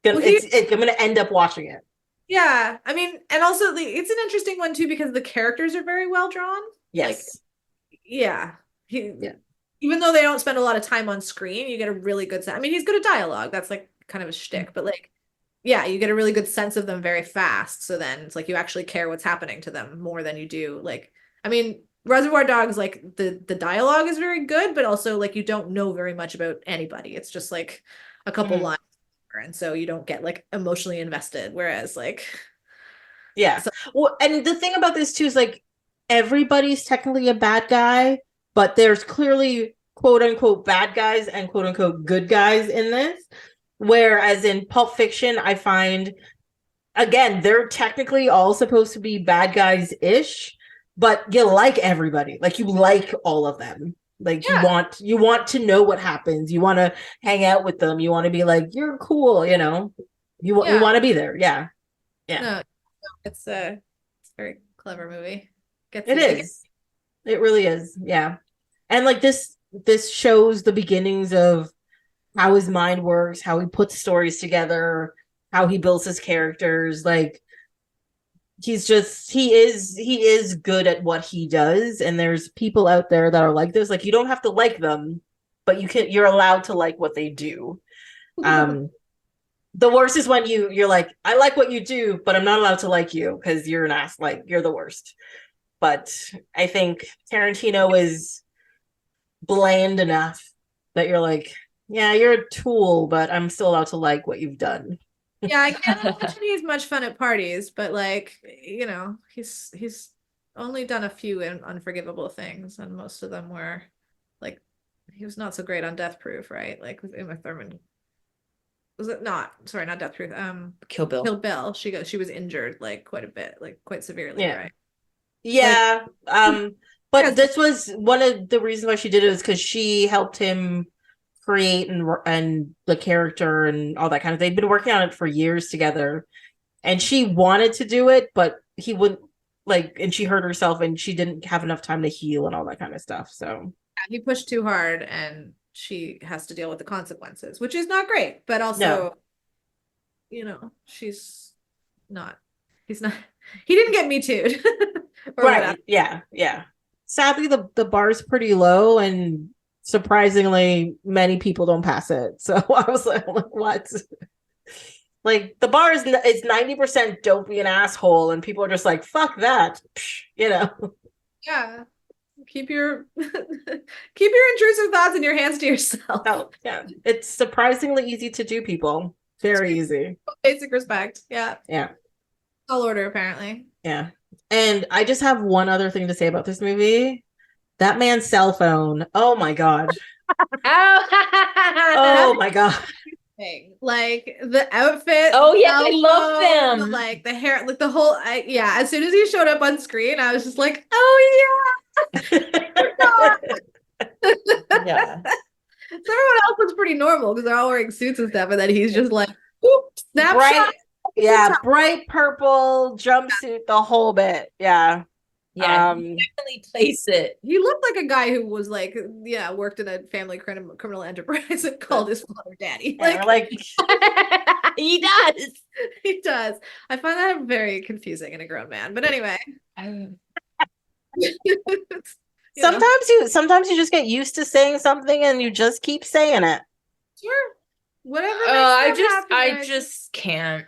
I'm gonna end up watching it. Yeah, I mean, and also it's an interesting one too, because the characters are very well drawn. Yes. Even though they don't spend a lot of time on screen, you get a really good sense. I mean, he's good at dialogue. That's like kind of a shtick, but like, yeah, you get a really good sense of them very fast. So then it's like you actually care what's happening to them more than you do. Like, I mean, Reservoir Dogs, like the dialogue is very good, but also like you don't know very much about anybody. It's just like a couple lines, and so you don't get like emotionally invested. Whereas like, well, and the thing about this too is like everybody's technically a bad guy, but there's clearly quote unquote bad guys and quote unquote good guys in this. Whereas in Pulp Fiction, I find, again, they're technically all supposed to be bad guys-ish, but you like everybody. Like, you like all of them. Like, you want to know what happens. You want to hang out with them. You want to be like, you're cool, you want to be there. Yeah. No, it's a very clever movie. It is. It really is. Yeah. And like this shows the beginnings of how his mind works, how he puts stories together, how he builds his characters. Like, he is good at what he does. And there's people out there that are like this. Like, you don't have to like them, but you're allowed to like what they do. The worst is when you're like, I like what you do, but I'm not allowed to like you because you're an ass. Like, you're the worst. But I think Tarantino is bland enough that you're like, yeah, you're a tool, but I'm still allowed to like what you've done. Yeah, I can't imagine he's much fun at parties, but like, he's only done a few unforgivable things, and most of them were like, he was not so great on Death Proof, right? Like with Uma Thurman. Was it not? Sorry, not Death Proof. Kill Bill. Kill Bill. She was injured like quite a bit, like quite severely, right? Yeah. But this was one of the reasons why she did it, was because she helped him create and the character and all that kind of. They've been working on it for years together, and she wanted to do it, but he wouldn't, like, and she hurt herself, and she didn't have enough time to heal and all that kind of stuff. So he pushed too hard, and she has to deal with the consequences, which is not great. But also, he's not. He didn't get Me Too'd. Right. Yeah. Sadly, the bar's pretty low, and surprisingly many people don't pass it. So I was like what? Like the bar is 90% don't be an asshole, and people are just like, fuck that. You know. Yeah. Keep your intrusive thoughts in your hands to yourself. Oh, yeah. It's surprisingly easy to do, people. Very easy. Basic respect. Yeah. Yeah. All order, apparently. Yeah. And I just have one other thing to say about this movie. That man's cell phone. Oh my God. Oh my God. Like the outfit. Oh yeah, I love them. Like the hair, like the whole. Yeah. As soon as he showed up on screen, I was just like, oh yeah. Yeah. So everyone else was pretty normal because they're all wearing suits and stuff, and then he's just like, oop, snapshot. Bright purple jumpsuit, the whole bit. Yeah. Yeah, definitely place it. He looked like a guy who was like, yeah, worked in a family criminal enterprise and called his father daddy. Like he does. He does. I find that very confusing in a grown man. But anyway. Sometimes you just get used to saying something and you just keep saying it. Sure. Whatever. I just can't.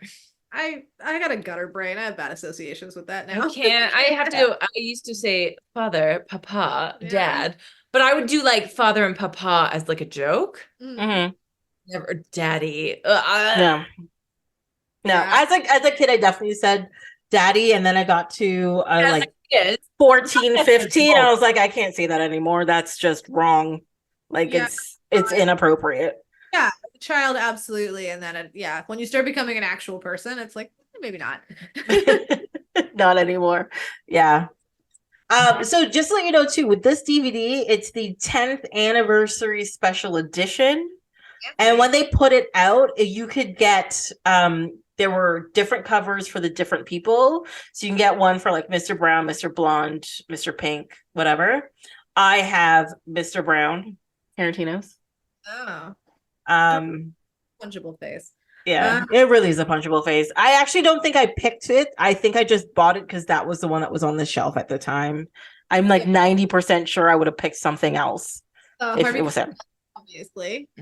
I got a gutter brain. I have bad associations with that now. I can't. I have to. I used to say father, papa, dad, but I would do like father and papa as like a joke. Mm-hmm. Never daddy. No. As a kid, I definitely said daddy, and then I got to like 14, 15. I was like, I can't say that anymore. That's just wrong. Like it's inappropriate. Yeah, child, absolutely. And then when you start becoming an actual person, it's like maybe not. Not anymore. Yeah. So just to let you know too, with this DVD, it's the 10th anniversary special edition. And when they put it out, you could get there were different covers for the different people. So you can get one for like Mr. Brown, Mr. Blonde, Mr. Pink, whatever. I have Mr. Brown, Tarantino's. Oh. Punchable face. Yeah, it really is a punchable face. I actually don't think I picked it. I think I just bought it because that was the one that was on the shelf at the time. I'm like 90% sure I would have picked something else if Harvey, it was him.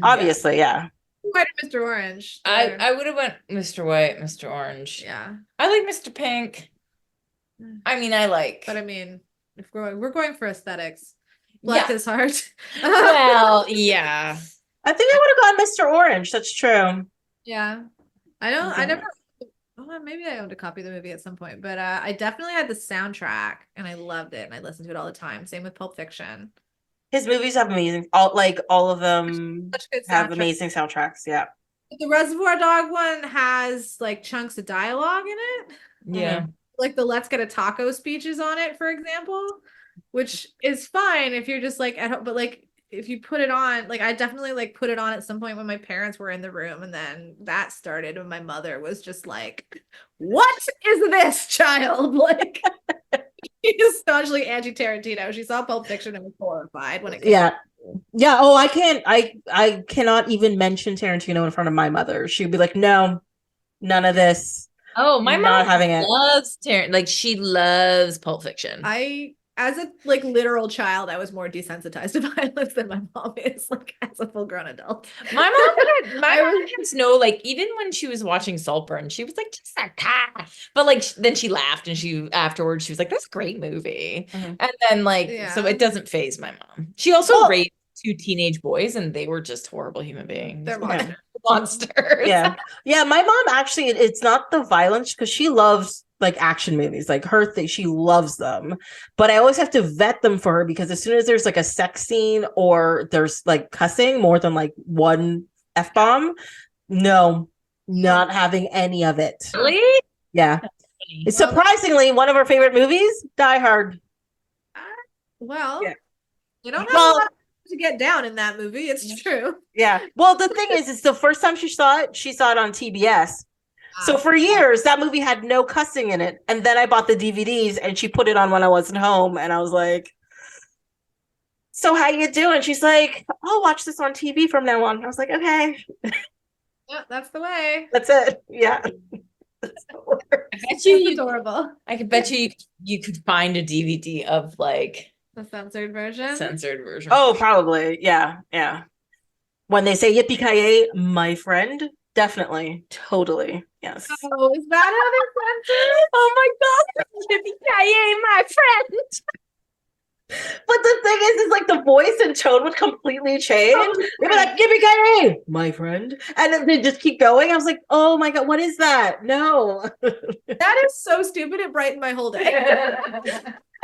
Obviously, yeah. White or Mr. Orange. I would have went Mr. White, Mr. Orange. Yeah. I like Mr. Pink. I mean, but I mean, if we're going for aesthetics, bless his heart. Well, yeah. I think I would have gone Mr. Orange. That's true. Yeah. I never maybe I owned a copy of the movie at some point, but I definitely had the soundtrack and I loved it and I listened to it all the time. Same with Pulp Fiction. His movies have amazing, all of them have amazing soundtracks. Yeah. The Reservoir Dog one has like chunks of dialogue in it. Yeah. Like the Let's Get a Taco speeches on it, for example, which is fine if you're just like at home, but like if you put it on, like I definitely like put it on at some point when my parents were in the room, and then that started when my mother was just like, what is this, child? Like she's staunchly anti-Tarantino. She saw Pulp Fiction and was horrified when it came out. Yeah. Oh, I cannot even mention Tarantino in front of my mother. She'd be like, no, none of this. Oh, my mom having it. Loves like she loves Pulp Fiction. As a like literal child, I was more desensitized to violence than my mom is, like as a full grown adult. My mom had no, like even when she was watching Saltburn, she was like just like but like then she laughed and she afterwards she was like, that's a great movie. Mm-hmm. And then like so it doesn't faze my mom. She also raised 2 teenage boys and they were just horrible human beings. They're monsters. Yeah. My mom actually, it's not the violence because she loves like action movies, like her thing, she loves them, but I always have to vet them for her because as soon as there's like a sex scene or there's like cussing more than like one F-bomb, no, not having any of it. Really? Yeah. It's surprisingly one of her favorite movies, Die Hard. Well, you don't have a lot to get down in that movie. It's true. Yeah. Well, the thing is, it's the first time she saw it on TBS. So for years, that movie had no cussing in it. And then I bought the DVDs and she put it on when I wasn't home. And I was like, so how you doing? She's like, I'll watch this on TV from now on. I was like, okay. Yeah, that's the way. That's it. Yeah. I bet you adorable. I could bet you could find a DVD of like The censored version. Censored version. Oh, probably. Yeah. When they say yippee-ki-yay, my friend, definitely, totally, yes. Oh, is that how they censor? Oh my god, yippee-ki-yay, my friend. But the thing is like the voice and tone would completely change. They'd be like, yippee-ki-yay, my friend. And then they just keep going. I was like, oh my god, what is that? No. That is so stupid. It brightened my whole day.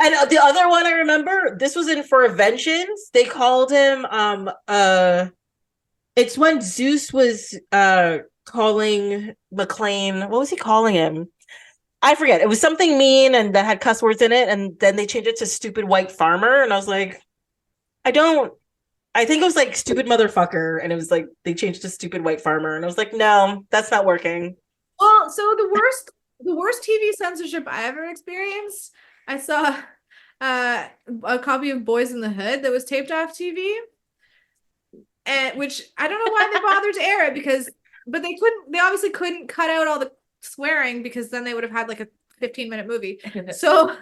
And the other one I remember, this was in For Vengeance. They called him it's when Zeus was calling McClane. What was he calling him? I forget. It was something mean and that had cuss words in it, and then they changed it to stupid white farmer, and I was like, I think it was like stupid motherfucker, and it was like they changed to stupid white farmer, and I was like, no, that's not working. Well, so the worst TV censorship I ever experienced, I saw a copy of Boys in the Hood that was taped off TV. And which I don't know why they bothered to air it but they obviously couldn't cut out all the swearing because then they would have had like a 15-minute movie. So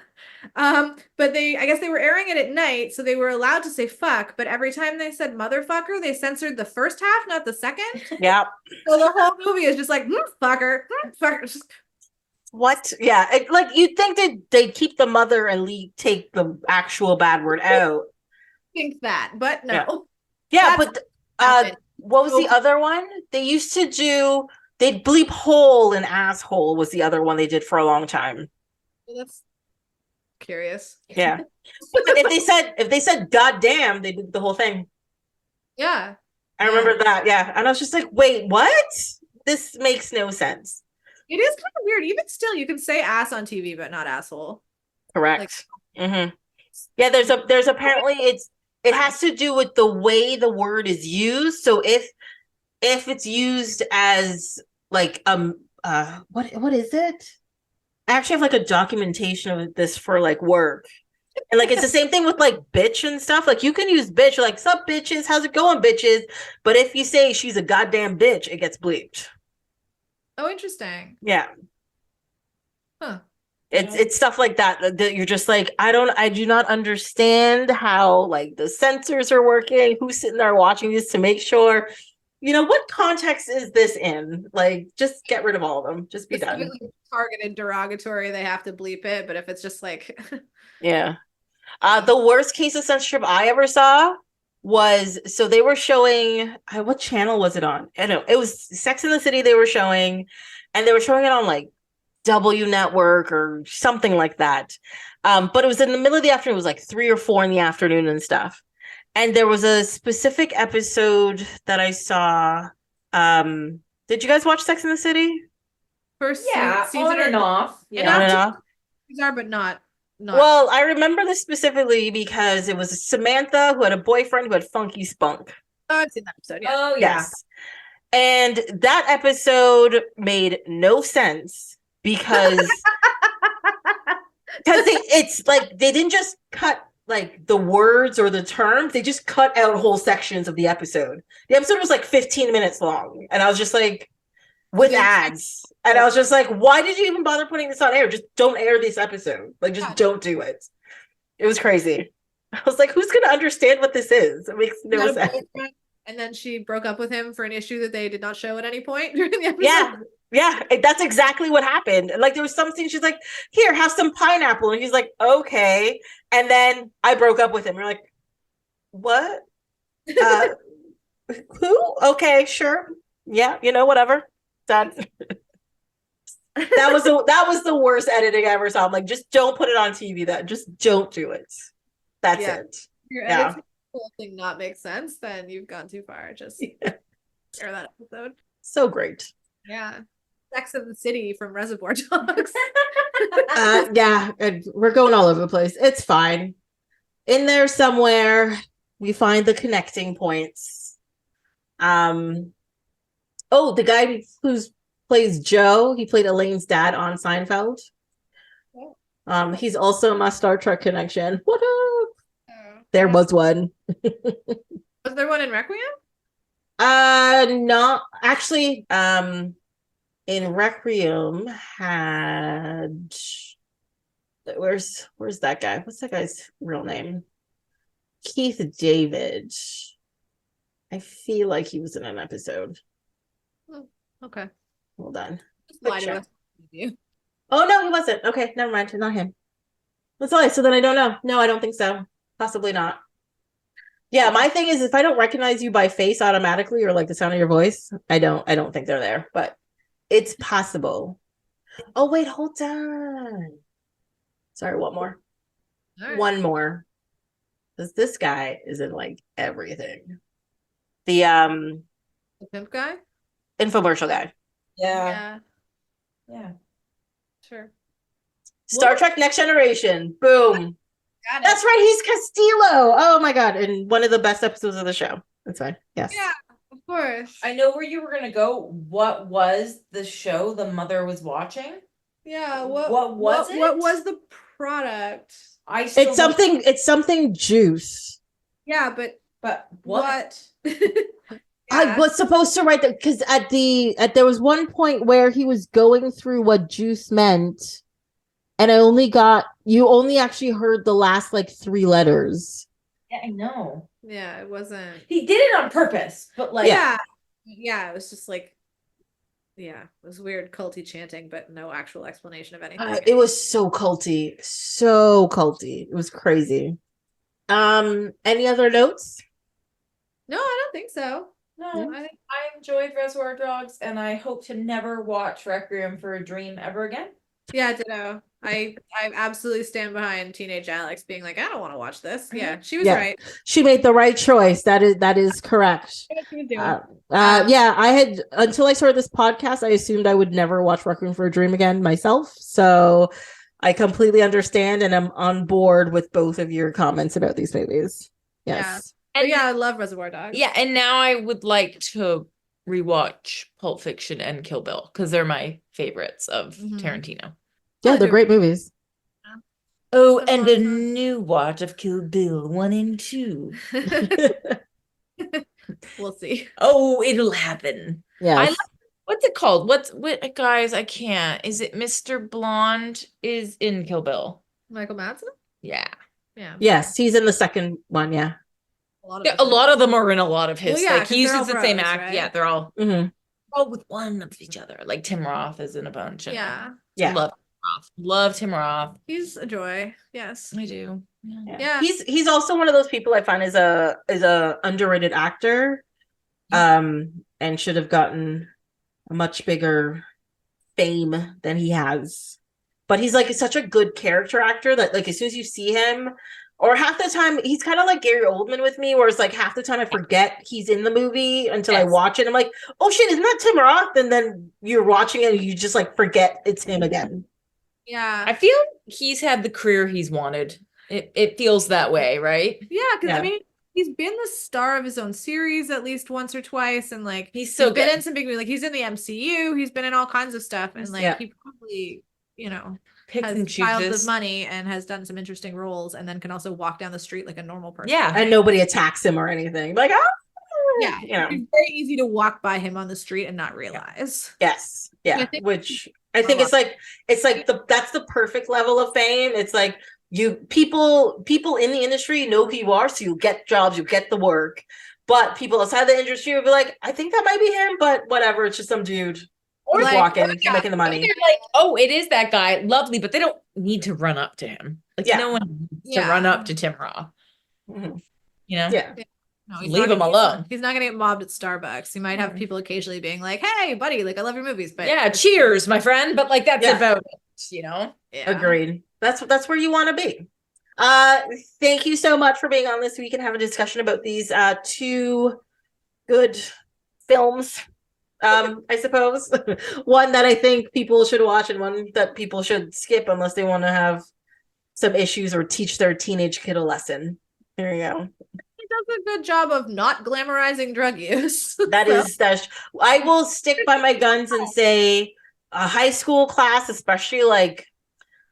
but I guess they were airing it at night, so they were allowed to say fuck, but every time they said motherfucker, they censored the first half, not the second. Yeah. So the whole movie is just like fucker. What? Yeah, like you'd think that they'd keep the mother and take the actual bad word out. Think that, but no. Yeah, but what was the other one? They used to do, they'd bleep hole and asshole was the other one they did for a long time. Well, that's curious. Yeah. But if they said goddamn, they did the whole thing. Yeah. I remember that. Yeah. And I was just like, wait, what? This makes no sense. It is kind of weird. Even still, you can say ass on TV, but not asshole. Correct. Yeah, there's apparently it has to do with the way the word is used. So if it's used as like what is it? I actually have like a documentation of this for like work. And like it's the same thing with like bitch and stuff. Like you can use bitch, like sup bitches, how's it going, bitches? But if you say she's a goddamn bitch, it gets bleeped. Oh, interesting. Yeah. Huh. It's stuff like that you're just like, I do not understand how like the censors are working, who's sitting there watching this to make sure, what context is this in? Like, just get rid of all of them. Just be done. Like targeted derogatory, they have to bleep it. But if it's just like yeah. The worst case of censorship I ever saw was, so they were showing, what channel was it on? I don't know. It was Sex in the City they were showing, and they were showing it on like W Network or something like that. But it was in the middle of the afternoon. It was like 3 or 4 in the afternoon and stuff. And there was a specific episode that I saw. Did you guys watch Sex in the City? First season on and off. Yeah, on and off. But not. Well, I remember this specifically because it was Samantha who had a boyfriend who had funky spunk. Oh, I've seen that episode. Yeah. Oh, yeah. Yes. And that episode made no sense because it's like they didn't just cut like the words or the terms, they just cut out whole sections of the episode. The episode was like 15 minutes long, and I was just like, with ads, and I was just like, why did you even bother putting this on air? Just don't air this episode. Like, just don't do it. It was crazy. I was like, who's gonna understand what this is? It makes no sense. And then she broke up with him for an issue that they did not show at any point during the episode. Yeah, that's exactly what happened. Like, there was something, she's like, here, have some pineapple. And he's like, okay. And then I broke up him. You're like, what? Who? Okay, sure. Yeah, whatever. Done. That was the worst editing I ever saw. I'm like, just don't put it on TV. Just don't do it. That's it. If the whole thing not make sense, then you've gone too far. Just share that episode. So great. Yeah. Sex in the City from Reservoir Dogs. Yeah, and we're going all over the place. It's fine. In there somewhere, we find the connecting points. The guy who plays Joe, he played Elaine's dad on Seinfeld. He's also my Star Trek connection. What up? There was one. Was there one in Requiem? No, actually, in Requiem had, where's that guy? What's that guy's real name? Keith David. I feel like he was in an episode. Oh, okay. Hold on. Just lie to us. Oh no, he wasn't. Okay, never mind. Not him. That's all. So then I don't know. No, I don't think so. Possibly not. Yeah, my thing is if I don't recognize you by face automatically or like the sound of your voice, I don't think they're there. But it's possible. Oh wait, hold on. Sorry, one more. Right. One more. Because this guy is in like everything. The pimp guy? Infomercial guy. Yeah. Sure. Star Trek Next Generation. Boom. That's right. He's Castillo. Oh my god. And one of the best episodes of the show. That's fine. Yes. Yeah, of course. I know where you were gonna go. What was the show the mother was watching? Yeah. What was it? What was the product? It's something juice. Yeah, but what? I was supposed to write that because there was one point where he was going through what juice meant, and you only actually heard the last like 3 letters. Yeah, I know. Yeah, it wasn't. He did it on purpose, but like yeah, it was just like, yeah, it was weird culty chanting, but no actual explanation of anything. It was so culty, It was crazy. Any other notes? No, I don't think so. No, I enjoyed Reservoir Dogs, and I hope to never watch Requiem for a Dream ever again. Yeah, ditto. I absolutely stand behind teenage Alix being like, I don't want to watch this. Yeah, she was right. She made the right choice. That is correct. Yeah, I had until I started this podcast, I assumed I would never watch Requiem for a Dream again myself. So I completely understand, and I'm on board with both of your comments about these movies. Yes. And I love Reservoir Dogs. Yeah, and now I would like to rewatch Pulp Fiction and Kill Bill because they're my favorites of Tarantino. Yeah, they're great movies. Oh, and a new watch of Kill Bill 1 and 2. We'll see. Oh, it'll happen. Yeah. What's it called? What guys? I can't. Is it Mr. Blonde is in Kill Bill? Michael Madsen? Yeah. Yes, he's in the second one. Yeah. A lot of them are in a lot of his. Well, yeah, like he uses the same act. right? Yeah, they're all Mm-hmm. with one of each other. Like Tim Roth is in a bunch. Yeah. Love Roth. Love Tim Roth. He's a joy. Yes, I do. Yeah. He's also one of those people I find is a underrated actor, and should have gotten a much bigger fame than he has. But he's like such a good character actor that like as soon as you see him. Or half the time, he's kind of like Gary Oldman with me, where it's like half the time I forget he's in the movie until I watch it. I'm like, oh shit, isn't that Tim Roth? And then you're watching it and you just like forget it's him again. Yeah. I feel he's had the career he's wanted. It feels that way, right? Yeah, because I mean, he's been the star of his own series at least once or twice, and like he's been in some big movies. Like he's in the MCU, he's been in all kinds of stuff, and like he probably, has piles of money and has done some interesting roles, and then can also walk down the street like a normal person. Yeah, and nobody attacks him or anything. Like, yeah, it's very easy to walk by him on the street and not realize. Yes, yeah. Which I think it's like that's the perfect level of fame. It's like people in the industry know who you are, so you get jobs, you get the work. But people outside the industry will be like, I think that might be him, but whatever, it's just some dude. Or like, walking, making the money. They're like, oh, it is that guy, lovely, but they don't need to run up to him. Like no one needs to run up to Tim Roth. Mm-hmm. Yeah. No, leave him alone. He's not gonna get mobbed at Starbucks. He might have people occasionally being like, "Hey, buddy, like I love your movies," but cheers, my friend. But like that's about it, Yeah. Agreed. That's where you want to be. Thank you so much for being on this week and having a discussion about these 2 good films. I suppose one that I think people should watch and one that people should skip unless they want to have some issues or teach their teenage kid a lesson. There you go. He does a good job of not glamorizing drug use. That I will stick by my guns and say a high school class, especially like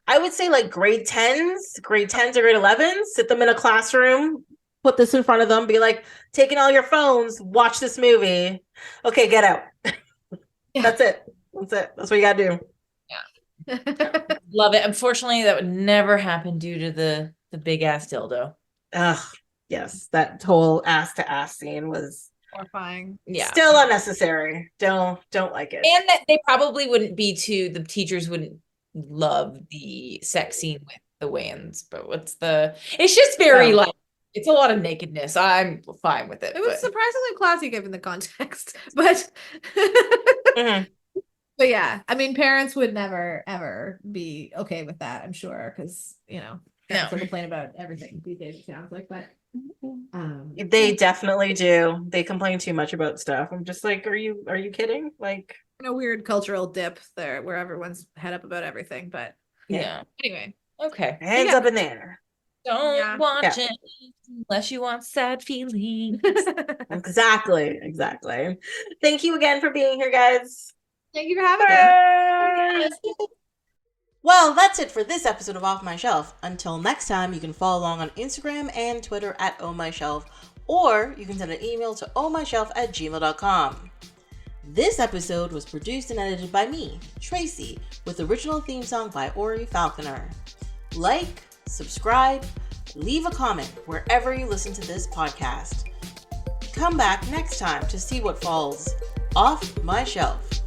I would say like grade 10s or grade 11s, sit them in a classroom, put this in front of them, be like, taking all your phones, watch this movie. Okay, get out. That's it. That's what you gotta do. Yeah. Love it. Unfortunately, that would never happen due to the big ass dildo. Ugh. yes, that whole ass to ass scene was horrifying. Yeah. Still unnecessary. Don't like it. And that they probably wouldn't be the teachers wouldn't love the sex scene with the Wayans, but it's just very like, it's a lot of nakedness. I'm fine with it. It was surprisingly classy given the context, but Mm-hmm. But yeah, I mean, parents would never ever be okay with that, I'm sure, because parents will complain about everything these days, it sounds like, but they definitely do. They complain too much about stuff. I'm just like, are you kidding? Like, a weird cultural dip there where everyone's head up about everything, but yeah. Anyway, okay, hands up in the air. Don't watch it unless you want sad feelings. Exactly. Thank you again for being here, guys. Thank you for having us. Well, that's it for this episode of Off My Shelf. Until next time, you can follow along on Instagram and Twitter at ohmyshelf, or you can send an email to ohmyshelf@gmail.com. This episode was produced and edited by me, Tracy, with original theme song by Ori Falconer. Like, subscribe, leave a comment wherever you listen to this podcast. Come back next time to see what falls off my shelf.